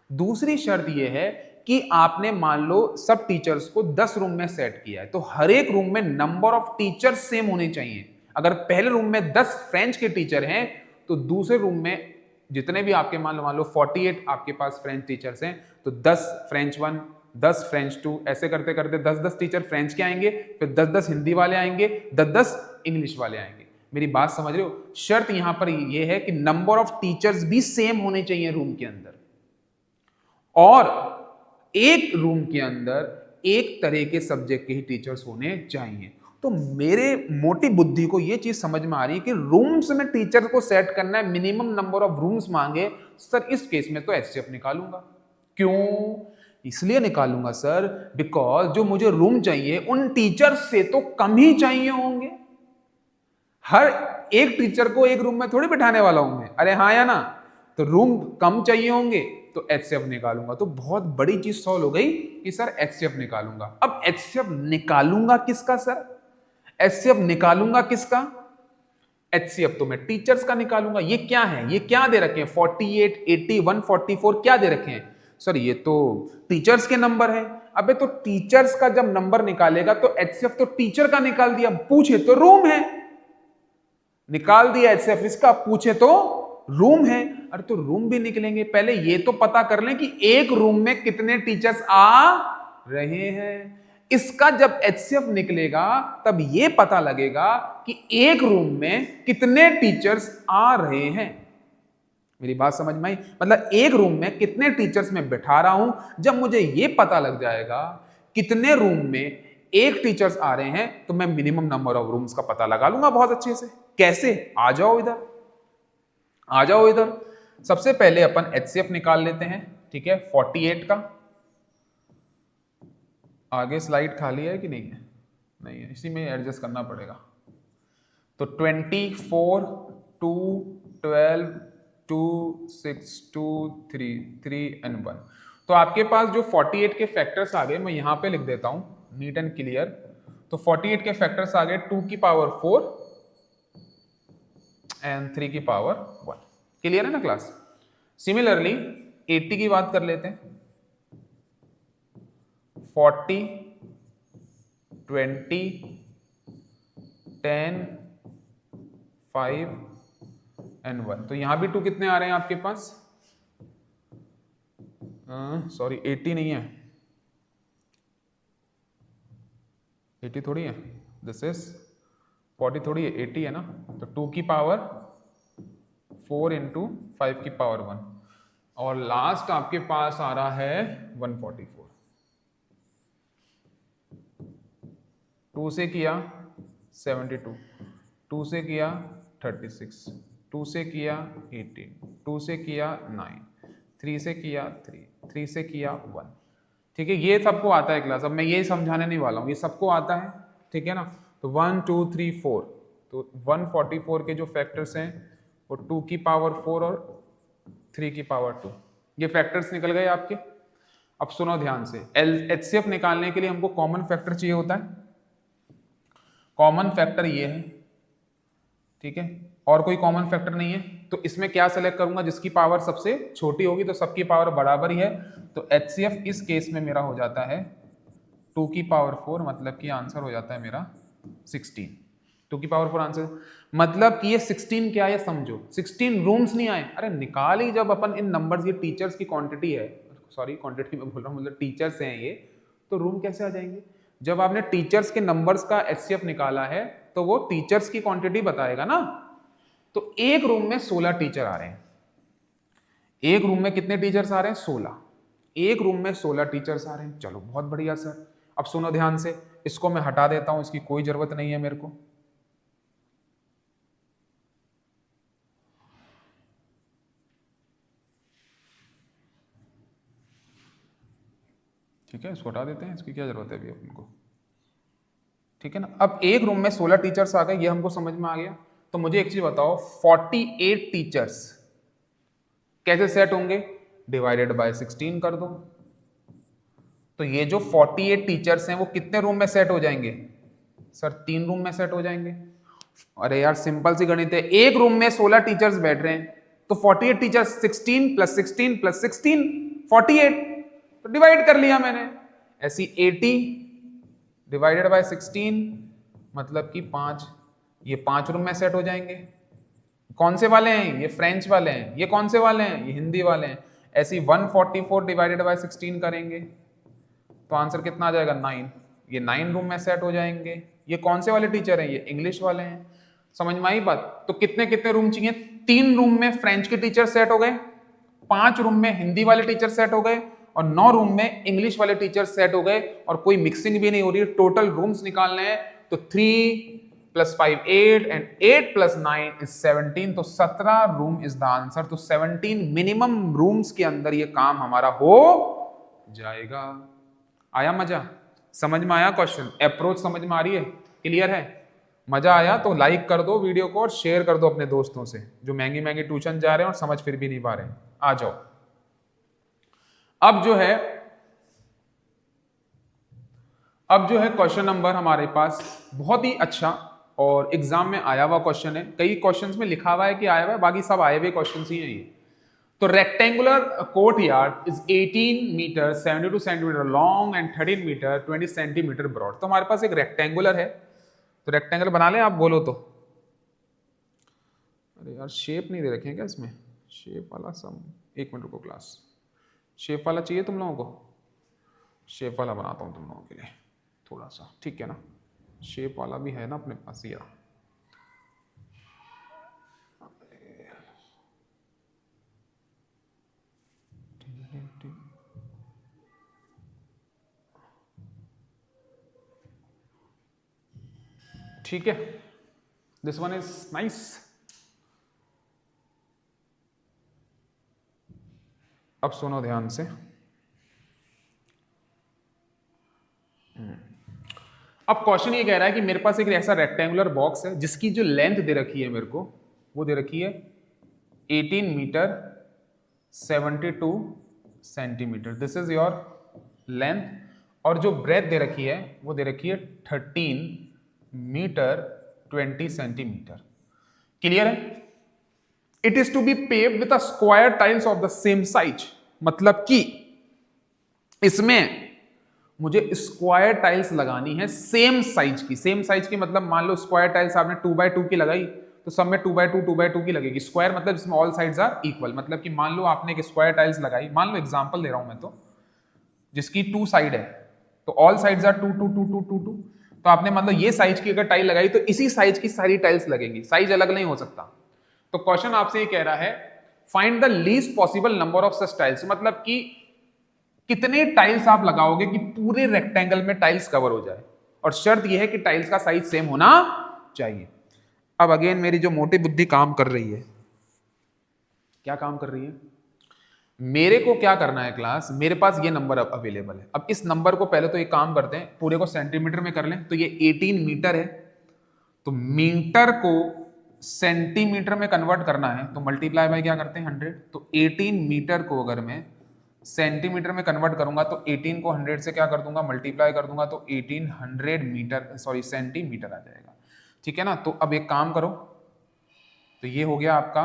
दूसरी शर्त यह है कि आपने मान लो सब टीचर्स को 10 रूम में सेट किया है, तो हर एक रूम में नंबर ऑफ टीचर्स सेम होने चाहिए। अगर पहले रूम में 10 फ्रेंच के टीचर हैं, तो दूसरे रूम में जितने भी आपके मान लो 48 आपके पास फ्रेंच टीचर्स हैं, तो 10 फ्रेंच 1, 10 फ्रेंच 2, ऐसे करते करते 10-10 टीचर फ्रेंच के आएंगे, फिर 10-10 हिंदी वाले आएंगे, 10-10 इंग्लिश वाले आएंगे। मेरी बात समझ रहे हो? शर्त यहां पर यह है कि नंबर ऑफ टीचर्स भी सेम होने चाहिए रूम के अंदर, और एक रूम के अंदर एक तरह के सब्जेक्ट के ही टीचर्स होने चाहिए। तो मेरे मोटी बुद्धि को यह चीज समझ में आ रही है कि रूम्स में टीचर को सेट करना है, मिनिमम नंबर ऑफ रूम्स मांगे। सर इस केस में तो एचसीएफ निकालूंगा। क्यों इसलिए निकालूंगा सर? बिकॉज जो मुझे रूम चाहिए उन टीचर से तो कम ही चाहिए होंगे। हर एक टीचर को एक रूम में थोड़ी बिठाने वाला हूं मैं, अरे हाँ या ना? तो रूम कम चाहिए होंगे तो एचसीएफ निकालूंगा। तो बहुत बड़ी चीज सॉल्व हो गई कि सर एचसीएफ निकालूंगा। अब एचसीएफ निकालूंगा किसका सर? एचसीएफ निकालूंगा किसका? एचसीएफ तो मैं टीचर्स का निकालूंगा। ये क्या है? ये क्या दे रखे हैं? 48, 80, 144 क्या दे रखे हैं? सर ये तो टीचर्स के नंबर है। अबे तो टीचर्स का जब नंबर निकालेगा तो एचसीएफ तो टीचर का निकाल दिया, पूछे तो रूम है। निकाल दिया HCF इसका, पूछे तो रूम है। अरे तो रूम भी निकलेंगे, पहले ये तो पता कर लें कि एक रूम में कितने टीचर्स आ रहे हैं। इसका जब HCF निकलेगा तब ये पता लगेगा कि एक रूम में कितने टीचर्स आ रहे हैं। मेरी बात समझ में आई? मतलब एक रूम में कितने टीचर्स मैं बैठा रहा हूं, जब मुझे ये पता लग जाएगा कितने रूम में एक टीचर्स आ रहे हैं, तो मैं मिनिमम नंबर ऑफ रूम्स का पता लगा लूंगा बहुत अच्छे से। कैसे? आ जाओ इधर, आ जाओ इधर। सबसे पहले अपन HCF निकाल लेते हैं, ठीक है, 48 का। आगे स्लाइड खाली है कि नहीं है? नहीं है, इसी में एडजस्ट करना पड़ेगा। तो 24, 2, 12, 2, 6, 2, 3, 3 and 1। तो आपके पास जो 48 के फैक्टर्स आ गए, मैं यहां पे लिख देता हूं नीट एंड क्लियर। तो 48 के फैक्टर्स आ गए 2 की पावर 4 एंड 3 की पावर 1। क्लियर है ना क्लास? सिमिलरली 80 की बात कर लेते हैं। 40, 20, 10, 5 एंड 1। तो यहां भी 2 कितने आ रहे हैं आपके पास? सॉरी 80 नहीं है, 80 थोड़ी है, दिस इज 40 थोड़ी है, 80 है ना। तो 2 की पावर 4 इंटू 5 की पावर 1, और लास्ट आपके पास आ रहा है 144। 2 से किया 72, 2 से किया 36, 2 से किया 18, 2 से किया 9, 3 से किया 3, 3 से किया 1। ठीक है, ये सबको आता है क्लास। अब मैं ये समझाने नहीं वाला हूँ, ये सबको आता है, ठीक है ना। तो 1, 2, 3, 4, तो 144 के जो फैक्टर्स हैं वो 2 की पावर 4 और 3 की पावर 2, ये फैक्टर्स निकल गए आपके। अब सुनो ध्यान से, HCF निकालने के लिए हमको कॉमन फैक्टर चाहिए होता है। कॉमन फैक्टर ये है, ठीक है, और कोई कॉमन फैक्टर नहीं है। तो इसमें क्या सेलेक्ट करूंगा? जिसकी पावर सबसे छोटी होगी, तो सबकी पावर बराबर ही है। तो HCF इस केस में मेरा हो जाता है 2 की पावर 4, मतलब कि आंसर हो जाता है मेरा 16। 2 की पावर 4 आंसर, मतलब कि ये 16 क्या है समझो, 16 रूम्स नहीं आए। अरे निकाल ही जब अपन इन नंबर्स, ये टीचर्स की क्वांटिटी है, सॉरी क्वांटिटी में बोल रहा हूँ, मतलब टीचर्स हैं ये, तो रूम कैसे आ जाएंगे? जब आपने टीचर्स के नंबर्स का HCF निकाला है तो वो टीचर्स की क्वांटिटी बताएगा ना। तो एक रूम में 16 टीचर आ रहे हैं। एक रूम में कितने टीचर्स आ रहे हैं? 16। एक रूम में 16 टीचर्स आ रहे हैं, चलो बहुत बढ़िया सर। अब सुनो ध्यान से, इसको मैं हटा देता हूं, इसकी कोई जरूरत नहीं है मेरे को। ठीक है, इसको हटा देते हैं, इसकी क्या जरूरत है अभी अपन को। ठीक है ना। अब एक रूम में 16 टीचर्स आ गए, ये हमको समझ में आ गया। तो मुझे एक चीज बताओ, 48 टीचर्स कैसे सेट होंगे? डिवाइडेड बाय 16 कर दो। तो ये जो 48 टीचर्स हैं वो कितने रूम में सेट हो जाएंगे? सर 3 रूम में सेट हो जाएंगे। अरे यार सिंपल सी गणित है, एक रूम में 16 टीचर्स बैठ रहे हैं, तो 48 टीचर्स 16 प्लस 16 प्लस 16 48, तो डिवाइड कर लिया मैंने। ऐसी 80 डिवाइडेड बाय 16, मतलब कि 5, ये 5 रूम में सेट हो जाएंगे। कौन से वाले हैं? ये फ्रेंच वाले हैं। ये कौन से वाले हैं? ये हिंदी वाले हैं। ऐसी 144 डिवाइडेड बाय 16 करेंगे तो आंसर कितना आ जाएगा? 9। ये 9 रूम में सेट हो जाएंगे। ये कौन से वाले टीचर हैं? ये इंग्लिश वाले हैं। समझ में आई बात? तो कितने कितने रूम चाहिए? 3 रूम में फ्रेंच के टीचर सेट हो गए, 5 रूम में हिंदी वाले टीचर सेट हो गए, और 9 रूम में इंग्लिश वाले टीचर सेट हो गए, और कोई मिक्सिंग भी नहीं हो रही है। टोटल रूम्स निकालने हैं, तो 3 + 5 8 एंड 8 + 9 is 17। तो 17 रूम इज द आंसर। तो 17 मिनिमम रूम्स के अंदर ये काम हमारा हो जाएगा। आया मजा? समझ में आया क्वेश्चन? अप्रोच समझ में आ रही है? क्लियर है? मजा आया तो लाइक कर दो वीडियो को और शेयर कर दो अपने दोस्तों से जो महंगी महंगी ट्यूशन जा रहे हैं और समझ फिर भी नहीं पा रहे हैं। आ जाओ। अब जो है क्वेश्चन नंबर हमारे पास बहुत ही अच्छा और एग्जाम में आया हुआ क्वेश्चन है। कई क्वेश्चंस में लिखा हुआ है कि आया हुआ है, बाकी सब आए हुए क्वेश्चंस ही हैं ये। तो rectangular court yard is 18 metre 72 centimetre long and 13 metre 20 centimetre broad. तो हमारे पास एक रेक्टेंगुलर है, तो रेक्टेंगल बना लें आप, बोलो तो। अरे यार शेप नहीं दे रखे हैं क्या इसमें, शेप वाला सम, एक मिनट रुको क्लास, शेप वाला चाहिए तुम लोगों को, शेप वाला बनाता हूँ तुम लोगों के लिए थोड़ा सा, ठीक है ना, शेप वाला भी है ना अपने पास ये, ठीक है, दिस वन इज नाइस। अब सुनो ध्यान से, अब क्वेश्चन ये कह रहा है कि मेरे पास एक ऐसा रेक्टेंगुलर बॉक्स है जिसकी जो लेंथ दे रखी है मेरे को, वो दे रखी है 18 metre 72 centimetre, this is your length, और जो ब्रेथ दे रखी है वो दे रखी है 13 मीटर 20 सेंटीमीटर। क्लियर है? It is to be paved with a square tiles of the same size, मतलब कि इसमें मुझे स्क्वायर टाइल्स लगानी है सेम साइज की, सेम साइज की मतलब मान लो स्क्वायर टाइल्स आपने 2x2 की लगाई तो सब में 2x2 की लगेगी, स्क्वायर मतलब जिसमें ऑल साइड्स आर इक्वल, मतलब कि मान लो आपने एक स्क्वायर टाइल्स लगाई, मान लो एग्जांपल दे रहा हूं मैं तो, जिसकी 2 साइड है तो ऑल साइड्स आर 2 2 2 2 2 2, तो आपने मतलब ये साइज की अगर टाइल लगाई तो इसी साइज की सारी टाइल्स लगेंगी, साइज अलग नहीं हो सकता। तो क्वेश्चन आपसे ये कह रहा है find the least possible number of such tiles, मतलब कि कितने टाइल्स आप लगाओगे कि पूरे रेक्टेंगल में टाइल्स कवर हो जाए, और शर्त यह है कि टाइल्स का साइज सेम होना चाहिए। अब अगेन मेरी जो मोटी बुद्धि काम कर रही है, क्या काम कर रही है, मेरे को क्या करना है क्लास, मेरे पास ये नंबर अवेलेबल है, अब इस नंबर को पहले तो एक काम करते हैं, पूरे को सेंटीमीटर में कर लें, तो ये 18 मीटर है, तो मीटर को सेंटीमीटर में कन्वर्ट करना है तो मल्टीप्लाई बाय क्या करते हैं 100, तो 18 मीटर को अगर मैं सेंटीमीटर में कन्वर्ट करूंगा तो 18 को 100 से क्या कर दूंगा मल्टीप्लाई कर दूंगा, तो 1800 मीटर सॉरी सेंटीमीटर आ जाएगा, ठीक है ना। तो अब एक काम करो, तो ये हो गया आपका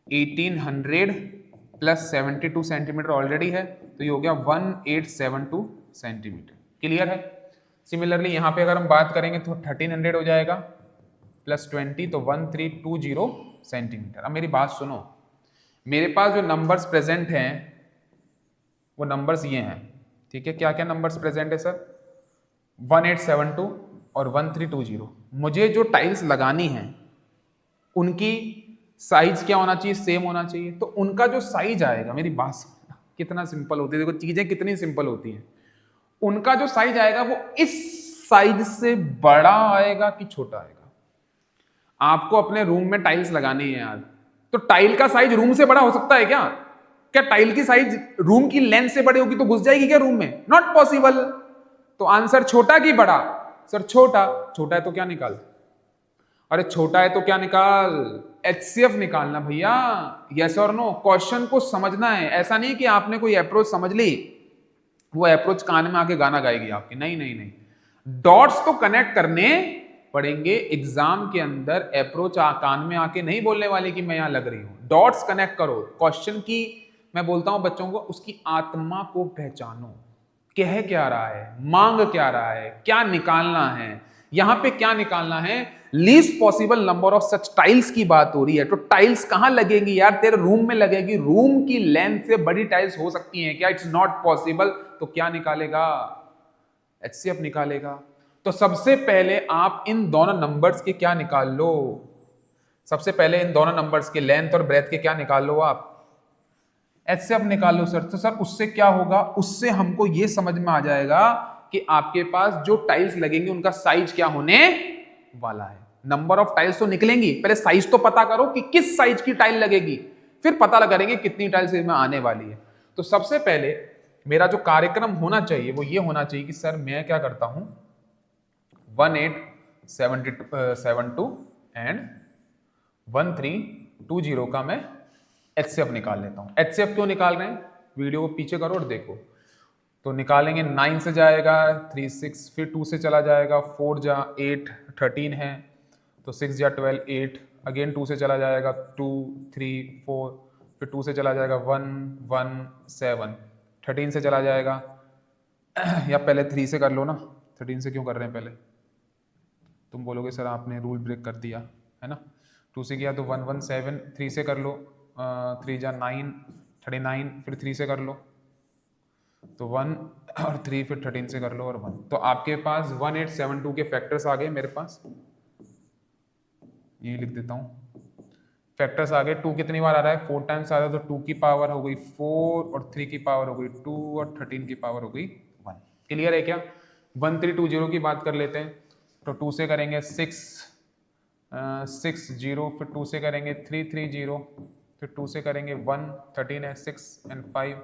1800 प्लस 72 सेंटीमीटर ऑलरेडी है, तो ये हो गया 1872 सेंटीमीटर। क्लियर है? सिमिलरली यहां पे अगर हम बात करेंगे तो 1300 हो जाएगा प्लस 20 तो 1320 सेंटीमीटर। अब मेरी बात सुनो, मेरे पास जो नंबर्स प्रेजेंट हैं वो नंबर्स ये हैं, ठीक है, क्या क्या नंबर्स प्रेजेंट है सर, 1872 और 1320। मुझे जो टाइल्स लगानी है उनकी साइज क्या होना चाहिए, सेम होना चाहिए, तो उनका जो साइज आएगा, मेरी बात कितना सिंपल होती है, देखो चीजें कितनी सिंपल होती हैं, उनका जो साइज आएगा वो इस साइज से बड़ा आएगा कि छोटा आएगा। आपको अपने रूम में टाइल्स लगानी है यार, तो टाइल का साइज रूम से बड़ा हो सकता है क्या? क्या टाइल की साइज रूम की लेंथ से बड़ी होगी तो घुस जाएगी क्या रूम में? Not possible. तो आंसर छोटा कि बड़ा? सर छोटा। छोटा है तो क्या निकाल, अरे छोटा है तो क्या निकाल, एचसीएफ निकालना भैया, यस और नो। क्वेश्चन को समझना है, ऐसा नहीं कि आपने कोई अप्रोच समझ ली वो अप्रोच कान में आके गाना गाएगी आपके, नहीं नहीं नहीं, डॉट्स तो कनेक्ट करने पड़ेंगे एग्जाम के अंदर, अप्रोच कान में आके नहीं बोलने वाली कि मैं यहां लग रही हूं, डॉट्स कनेक्ट करो। क्वेश्चन की मैं बोलता हूं बच्चों को, उसकी आत्मा को पहचानो, कह क्या रहा है, मांग क्या रहा है, क्या निकालना है, यहां पे क्या निकालना है, least possible number of such tiles की बात हो रही है। तो टाइल्स कहां लगेगी यार, तेरे रूम में लगेगी, रूम की लेंथ से बड़ी टाइल्स हो सकती हैं क्या? It's not possible. तो क्या निकालेगा? एचसीएफ निकालेगा। तो सबसे पहले आप इन दोनों नंबर्स के क्या निकाल लो, सबसे पहले इन दोनों नंबर्स के लेंथ और ब्रेथ के क्या निकाल लो आप, एचसीएफ निकाल लो सर। तो सर उससे क्या होगा, उससे हमको ये समझ में आ जाएगा कि आपके पास जो टाइल्स लगेंगे उनका साइज क्या होने वाला है। नंबर ऑफ टाइल्स तो निकलेंगी, पहले साइज तो पता करो कि किस साइज की टाइल लगेगी, फिर पता करेंगे कितनी टाइल्स इसमें आने वाली है। तो सबसे पहले मेरा जो कार्यक्रम होना चाहिए वो ये होना चाहिए कि सर मैं क्या करता हूं, 1872 एंड 1320 का मैं एचसीएफ निकाल लेता हूं। एचसीएफ क्यों निकाल रहे हैं, वीडियो को पीछे करो और देखो। तो निकालेंगे 9 से जाएगा 3 6, फिर 2 से चला जाएगा 4 जा 8 13 है, तो 6 जा 12 8, अगेन 2 से चला जाएगा 2 3 4, फिर 2 से चला जाएगा 1 1 7, 13 से चला जाएगा या पहले 3 से कर लो ना, 13 से क्यों कर रहे हैं पहले, तुम बोलोगे सर आपने रूल ब्रेक कर दिया है ना। 2 से किया तो 117, 3 से कर लो, 3 जा 9, 39, फिर 3 से कर लो तो 1 और 3, फिर 13 से कर लो और 1। तो आपके पास 1872 के फैक्टर्स आ गए मेरे पास, ये लिख देता हूँ, फैक्टर्स आ गए। 2 कितनी बार आ रहा है, 4 टाइम्स आ रहा है, तो 2 की पावर हो गई 4 और 3 की पावर हो गई 2 और 13 की पावर हो गई 1। क्लियर है क्या? 1320 की बात कर लेते हैं, तो 2 से करेंगे 6 0, फिर 2 से करेंगे 330, फिर 2 से करेंगे 1, 13 है, 6 एंड 5,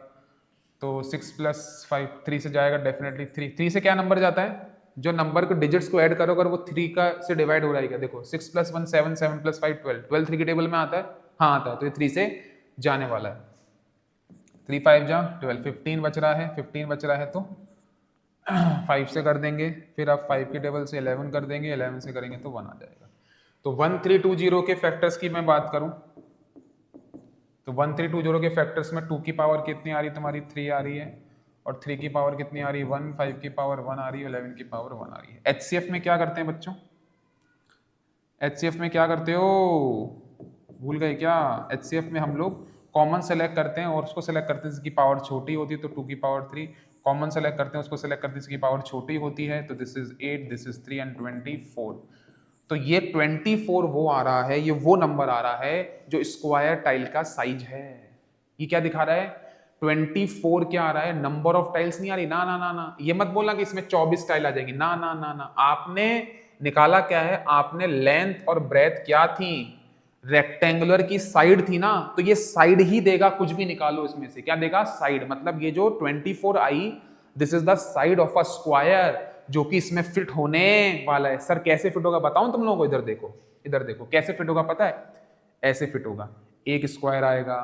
तो 6 प्लस 5 3 से जाएगा डेफिनेटली। 3 से क्या नंबर जाता है, जो नंबर को डिजिट्स को ऐड करो अगर वो 3 का से डिवाइड हो रहा है क्या, देखो 6 प्लस 1 7, 7 प्लस 5 12, 12 3 की टेबल में आता है, हाँ आता है, तो ये 3 से जाने वाला है। 3 5 जा 12, 15 बच रहा है, 15 बच रहा है तो 5 से कर देंगे, फिर आप 5 की टेबल से 11 कर देंगे, 11 से करेंगे तो 1 आ जाएगा। तो 1320 के फैक्टर्स की मैं बात करूं तो 1320 के फैक्टर्स में 2 की पावर कितनी आ रही है तुम्हारी, 3 आ रही है, और 3 की पावर कितनी आ रही है 1, 5 की पावर 1 आ रही है, 11 की पावर 1 आ रही है। एचसीएफ में क्या करते हैं बच्चों, एचसीएफ में क्या करते हो, भूल गए क्या? एचसीएफ में हम लोग कॉमन सेलेक्ट करते हैं और उसको सेलेक्ट करते हैं जिसकी पावर छोटी होती है, तो 2 की पावर 3, कॉमन सेलेक्ट करते हैं उसको सेलेक्ट करते हैं जिसकी पावर छोटी होती है, तो this is 8, this is 3 and 24। तो ये 24 वो आ रहा है, ये वो नंबर आ रहा है जो स्क्वायर टाइल का साइज है। ये क्या दिखा रहा है, 24 क्या आ रहा है, नंबर ऑफ टाइल्स नहीं आ रही, ना ना ना ना, ये मत बोलना कि इसमें 24 टाइल आ जाएंगी, ना ना ना ना, आपने निकाला क्या है, आपने लेंथ और ब्रेथ क्या थी, रेक्टेंगुलर की साइड थी ना, तो ये साइड ही देगा, कुछ भी निकालो इसमें से, क्या देगा, साइड। मतलब ये जो 24 आई, this is the side of a square जो कि इसमें फिट होने वाला है। सर कैसे फिट होगा बताऊं तुम लोगों को, इधर देखो, इधर देखो कैसे फिट होगा, पता है, ऐसे फिट होगा, एक स्क्वायर आएगा।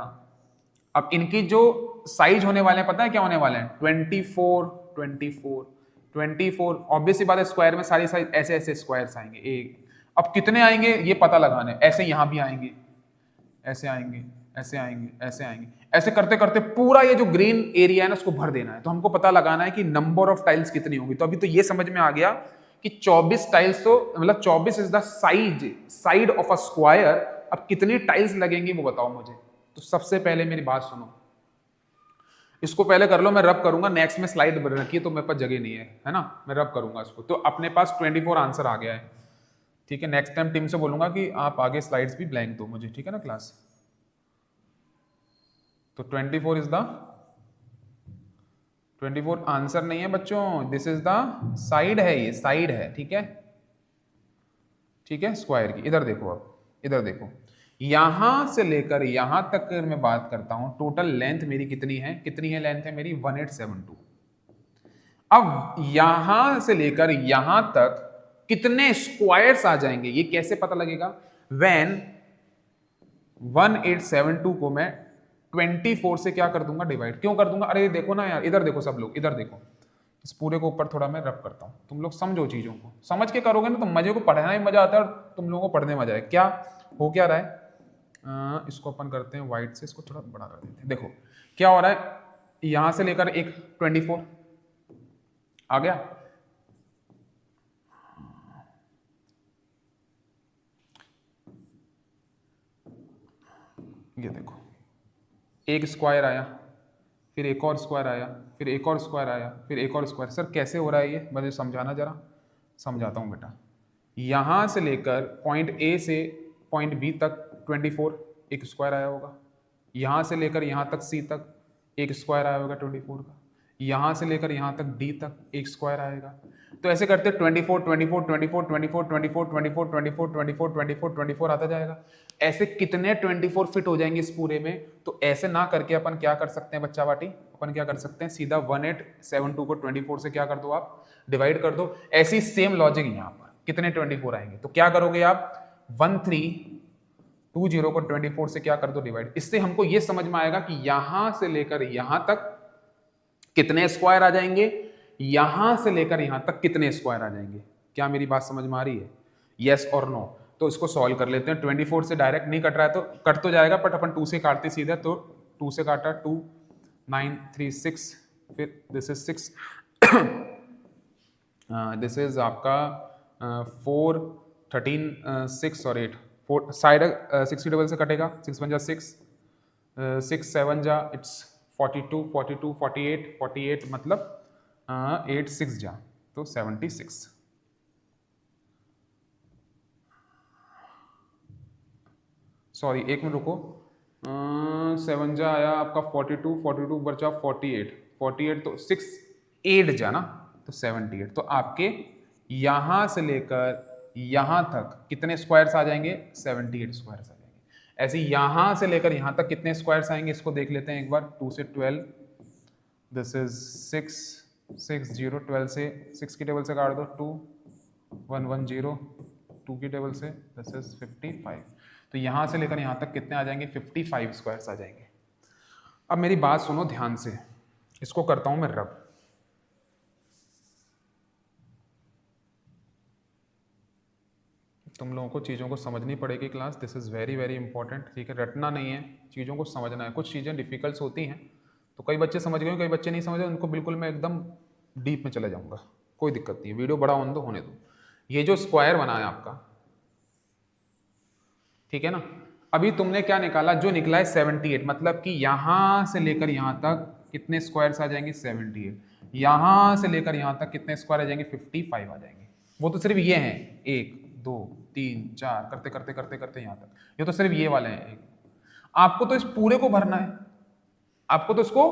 अब इनकी जो साइज होने वाले हैं पता है क्या होने वाले हैं, 24 24 24, ऑब्वियसली बात है, स्क्वायर में सारी साइज ऐसे ऐसे स्क्वायर्स आएंगे एक। अब कितने आएंगे ये पता लगाना है, ऐसे यहां भी आएंगे, ऐसे आएंगे, ऐसे आएंगे, ऐसे आएंगे, ऐसे करते करते पूरा ये जो ग्रीन एरिया है ना उसको भर देना है। तो हमको पता लगाना है कि नंबर ऑफ टाइल्स कितनी होगी। तो अभी तो ये समझ में आ गया कि 24 टाइल्स, तो मतलब 24 is the side of a square. अब कितनी टाइल्स लगेंगी वो बताओ मुझे। तो सबसे पहले मेरी बात सुनो, इसको पहले कर लो, मैं रब करूंगा, नेक्स्ट में स्लाइड रखिए तो मेरे पास जगह नहीं है ना, मैं रब करूंगा इसको। तो अपने पास 24 आंसर आ गया है, ठीक है। नेक्स्ट टाइम टीम से बोलूंगा कि आप आगे स्लाइड्स भी ब्लैंक दो मुझे, ठीक है ना क्लास। तो 24 इज द 24 आंसर नहीं है बच्चों, दिस इज द साइड है, ये साइड है, ठीक है, ठीक है, स्क्वायर की। इधर देखो, अब इधर देखो, यहां से लेकर यहां तक मैं बात करता हूं, टोटल लेंथ मेरी कितनी है, कितनी है लेंथ है मेरी 1872। अब यहां से लेकर यहां तक कितने स्क्वायर्स आ जाएंगे ये कैसे पता लगेगा, व्हेन 1872 को मैं 24 से क्या कर दूंगा, डिवाइड। क्यों कर दूंगा, अरे देखो ना यार, इधर देखो सब लोग, इधर देखो, इस पूरे को ऊपर थोड़ा मैं रब करता हूं, तुम लोग समझो चीजों को, समझ के करोगे ना तो मजे को पढ़ना ही मजा आता है और तुम लोगों को पढ़ने में मजा है। क्या हो क्या रहा है, इसको अपन करते हैं व्हाइट से, इसको थोड़ा बड़ा कर देते हैं। देखो क्या हो रहा है, यहां से लेकर एक 24 आ गया, ये देखो एक स्क्वायर आया, फिर एक और स्क्वायर आया, फिर एक और स्क्वायर आया, फिर एक और स्क्वायर। सर कैसे हो रहा है ये, मुझे समझाना जरा, समझाता हूँ बेटा। यहाँ से लेकर पॉइंट ए से पॉइंट बी तक 24 एक स्क्वायर आया होगा, यहाँ से लेकर यहाँ तक सी तक एक स्क्वायर आया होगा 24 का, यहाँ से लेकर यहाँ तक डी तक एक स्क्वायर आएगा। तो ऐसे करते 24 24 24 24 24 24 24 24 24 24 आता जाएगा। ऐसे कितने 24 फिट हो जाएंगे इस पूरे में। तो ऐसे ना करके अपन क्या कर सकते हैं बच्चा बाटी, अपन क्या कर सकते हैं, सीधा 1872 को 24 से क्या कर दो, आप डिवाइड कर दो। ऐसी सेम लॉजिक यहाँ पर कितने 24 आएंगे, तो क्या करोगे आप 1320 को 24 से क्या कर दो, डिवाइड। इससे हमको ये समझ में आएगा कि यहां से लेकर यहां तक कितने स्क्वायर आ जाएंगे, यहां से लेकर यहां तक कितने स्क्वायर आ जाएंगे। क्या मेरी बात समझ में आ रही है, यस और नो। तो इसको सॉल्व कर लेते हैं। 24 से डायरेक्ट नहीं कट रहा है तो कट तो जाएगा, बट अपन 2 से काटते सीधा, तो 2 से काटा 2 9 3 6, फिर दिस इज 6 दिस इज आपका 4 13 6 और 8 साइड 60 डबल से कटेगा, 6 1 जा 6, 6 7 जा इट्स 42, 42 48, 48 मतलब 8 6 जा तो 76। सॉरी एक मिनट रुको, 7 जा आया आपका 42, 42 बचा 48, 48 तो 6 8 जा ना तो 78। तो आपके यहां से लेकर यहां तक कितने स्क्वायर्स आ जाएंगे? 78 स्क्वायर्स आ जाएंगे। ऐसे यहां से लेकर यहां तक कितने स्क्वायर्स आएंगे इसको देख लेते हैं एक बार। 2 से 12, दिस इज 6 6 0, 12 से 6 की टेबल से काट दो 2 1 1 0, 2 की टेबल से दिस इज 55। तो यहां से लेकर यहां तक कितने आ जाएंगे? 55 स्क्वायर्स आ जाएंगे। अब मेरी बात सुनो ध्यान से, इसको करता हूं मैं रब। तुम लोगों को चीज़ों को समझनी पड़ेगी class, this is very very important, ठीक है? रटना नहीं है, चीज़ों को समझना है। कुछ चीज़ें डिफिकल्ट होती हैं तो कई बच्चे समझ गए, कई बच्चे नहीं समझे, उनको बिल्कुल मैं एकदम डीप में चला जाऊंगा, कोई दिक्कत नहीं है। वीडियो बड़ा होने दो, होने दो। ये जो स्क्वायर बना है आपका, ठीक है ना, अभी तुमने क्या निकाला? जो निकला है 78, मतलब कि यहां से लेकर यहां तक कितने स्क्वायर्स आ जाएंगे? 78। यहां से लेकर यहां तक कितने स्क्वायर आ जाएंगे? 55 आ जाएंगे। वो तो सिर्फ ये हैं, 1 2 3 4 करते करते करते करते यहां तक, ये तो सिर्फ ये वाले हैं। आपको तो इस पूरे को भरना है, आपको तो इसको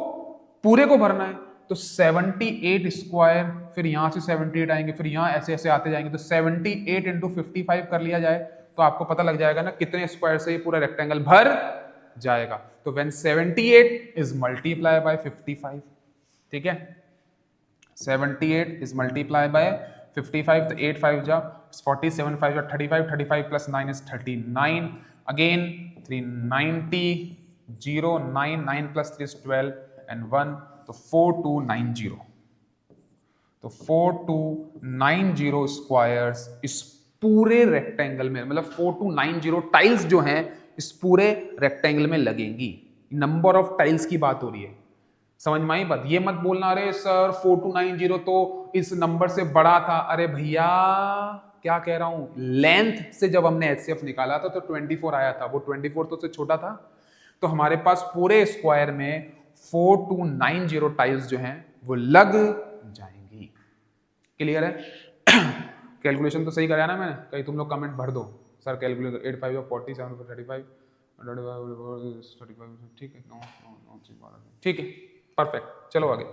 पूरे को भरना है। तो 78 स्क्वायर, फिर यहां से 78 आएंगे, फिर यहां ऐसे ऐसे आते जाएंगे। तो 78 इंटू 55 कर लिया जाए तो आपको पता लग जाएगा ना कितने स्क्वायर से ये पूरा रेक्टेंगल भर जाएगा। तो व्हेन 78 इज मल्टीप्लाई बाय 55, ठीक है, 78 इज मल्टीप्लाई बाय 55, तो 8 5 जा 47, 5 जा 35, 35 plus 9 is 39, again 390, 0 9 9 plus 3 is 12 and 1, तो 4290। तो 4290 स्क्वायर्स इस पूरे रेक्टेंगल में, मतलब 4290 टाइल्स जो हैं इस पूरे रेक्टेंगल में लगेंगी। नंबर ऑफ टाइल्स की बात हो रही है, समझ में आई बात? ये मत बोलना अरे सर 4290 तो इस नंबर से बड़ा था। अरे भैया क्या कह रहा हूं, लेंथ से जब हमने एचसीएफ निकाला था तो 24 आया था, वो 24 तो उससे छोटा था। तो हमारे पास पूरे स्क्वायर में 4290 टाइल्स जो हैं वो लग जाएंगी। क्लियर है? कैलकुलेशन तो सही कराया ना मैंने? कहीं तुम लोग कमेंट भर दो सर कैलकुलेटर 8 5 40 7 35 35, ठीक है, ठीक है, परफेक्ट। चलो आगे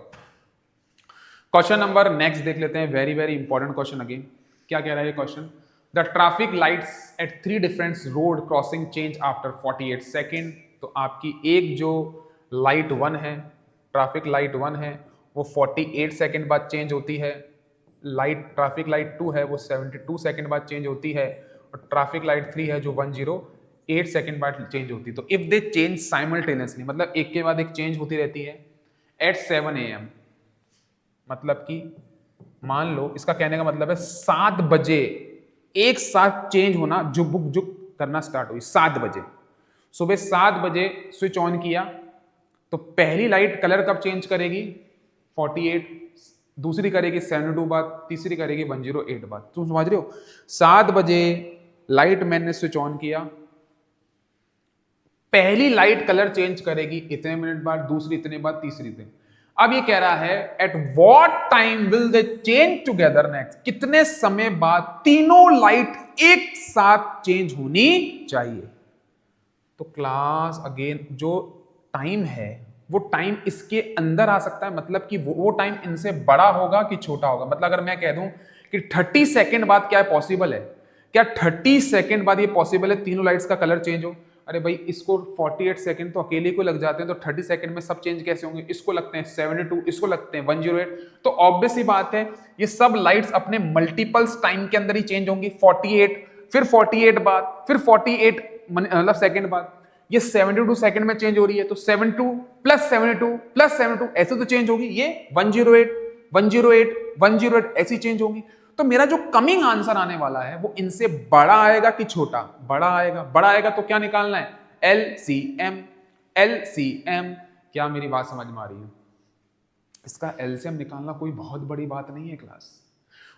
क्वेश्चन नंबर नेक्स्ट देख लेते हैं। Very very important question again. क्या कह रहा है ये question? The traffic lights at 3 different road crossing change after 48 second. तो आपकी एक जो लाइट 1 है, ट्रैफिक लाइट 1 है, वो 48 सेकेंड बाद चेंज होती है। ट्रैफिक लाइट 2 है वो 72 सेकेंड बाद चेंज होती है, और ट्रैफिक लाइट 3 है जो 108 सेकेंड बाद चेंज होती है। तो इफ दे चेंज साइमल्टेनियसली, मतलब एक के बाद एक चेंज होती रहती है एट 7 AM, मतलब कि मान लो, इसका कहने का मतलब है 7 बजे एक साथ चेंज होना, जुक बुक जुक करना स्टार्ट हुई 7 बजे। सुबह 7 बजे स्विच ऑन किया तो पहली लाइट कलर कब चेंज करेगी? 48, दूसरी करेगी 72 बाद, तीसरी करेगी 108 बाद। तुम समझ रहे हो? 7 बजे लाइट मैन ने स्विच ऑन किया, पहली लाइट कलर चेंज करेगी इतने मिनट बाद, दूसरी इतने बाद, तीसरी इतने। अब ये कह रहा है at what time will they change together next, कितने समय बाद तीनों लाइट एक साथ चेंज होनी चाहिए। तो क्लास अगेन जो टाइम है वो टाइम इसके अंदर आ सकता है, मतलब कि वो टाइम इनसे बड़ा होगा कि छोटा होगा। मतलब अगर मैं कह दूं कि 30 सेकेंड बाद क्या पॉसिबल है, क्या 30 सेकेंड बाद ये पॉसिबल है तीनों लाइट्स का कलर चेंज हो? अरे भाई इसको 48 सेकंड तो अकेले को लग जाते हैं, तो 30 सेकंड में सब चेंज कैसे होंगे? इसको लगते हैं 72, इसको लगते हैं 108। तो ऑब्वियस ही बात है ये सब लाइट्स अपने मल्टीपल्स टाइम के अंदर ही चेंज होंगी। 48, फिर 48 बाद, फिर 48 मतलब सेकंड बाद, ये 72 सेकंड में चेंज हो रही है। तो 72 प्लस 72 प्लस 72 ऐसे तो चेंज होगी, ये 108 108 108 ऐसी चेंज होगी। तो मेरा जो कमिंग आंसर आने वाला है वो इनसे बड़ा आएगा कि छोटा? बड़ा आएगा। बड़ा आएगा तो क्या निकालना है? LCM। LCM, क्या मेरी बात समझ में आ रही है? इसका LCM निकालना कोई बहुत बड़ी बात नहीं है क्लास।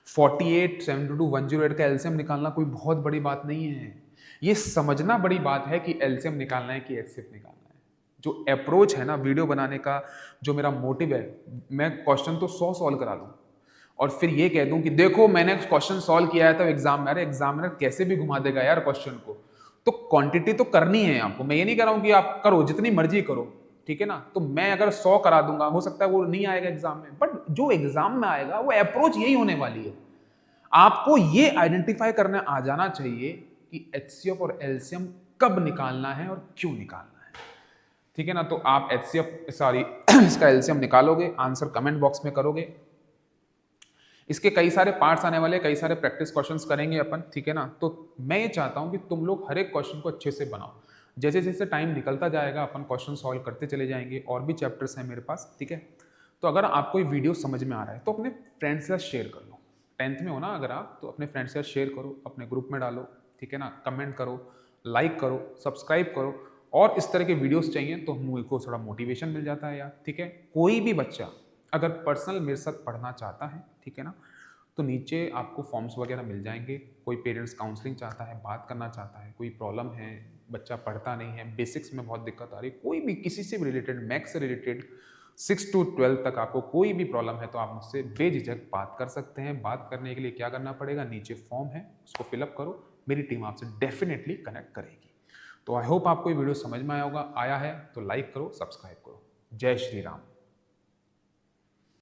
48 72 108 का LCM निकालना कोई बहुत बड़ी बात नहीं है। ये समझना बड़ी बात है कि एलसीएम निकालना है कि एचसीएफ निकालना है। जो अप्रोच है ना वीडियो बनाने का, जो मेरा मोटिव है, मैं क्वेश्चन तो 100 सॉल्व करा दूं और फिर ये कह दूं कि देखो मैंने क्वेश्चन सॉल्व किया है, तो एग्जामिनर कैसे भी घुमा देगा यार क्वेश्चन को। तो क्वांटिटी तो करनी है आपको, मैं ये नहीं कह रहा हूं कि आप करो जितनी मर्जी करो, ठीक है ना। तो मैं अगर 100 करा दूंगा, हो सकता है वो नहीं आएगा एग्जाम में, बट जो एग्जाम में आएगा वो अप्रोच यही होने वाली है। आपको ये आइडेंटिफाई करना आ जाना चाहिए कि एचसीएफ और एलसीएम कब निकालना है और क्यों निकालना है, ठीक है ना। तो आप एचसीएफ सॉरी इसका एलसीएम निकालोगे, आंसर कमेंट बॉक्स में करोगे। इसके कई सारे पार्ट्स आने वाले, कई सारे प्रैक्टिस क्वेश्चंस करेंगे अपन, ठीक है ना। तो मैं ये चाहता हूं कि तुम लोग हर एक क्वेश्चन को अच्छे से बनाओ। जैसे जैसे टाइम निकलता जाएगा अपन क्वेश्चन सॉल्व करते चले जाएंगे, और भी चैप्टर्स हैं मेरे पास, ठीक है। तो अगर आपको ये वीडियो समझ में आ रहा है तो अपने फ्रेंड्स के साथ शेयर कर लो। 10th में हो ना अगर आप, तो अपने फ्रेंड्स के साथ शेयर करो, अपने ग्रुप में डालो, ठीक है ना। कमेंट करो, लाइक करो, सब्सक्राइब करो, और इस तरह के वीडियोस चाहिए तो मुझको थोड़ा मोटिवेशन मिल जाता है यार, ठीक है। कोई भी बच्चा अगर पर्सनल मेरे साथ पढ़ना चाहता है, ठीक है ना, तो नीचे आपको फॉर्म्स वगैरह मिल जाएंगे। कोई पेरेंट्स काउंसलिंग चाहता है, बात करना चाहता है, कोई प्रॉब्लम है, बच्चा पढ़ता नहीं है, बेसिक्स में बहुत दिक्कत आ रही है, कोई भी किसी से भी रिलेटेड, मैथ्स से रिलेटेड 6 to 12 तक आपको कोई भी प्रॉब्लम है, तो आप मुझसे बेझिझक बात कर सकते हैं। बात करने के लिए क्या करना पड़ेगा, नीचे फॉर्म है उसको फिलअप करो, मेरी टीम आपसे डेफिनेटली कनेक्ट करेगी। तो आई होप आपको ये वीडियो समझ में आया होगा। आया है तो लाइक करो, सब्सक्राइब करो। जय श्री राम।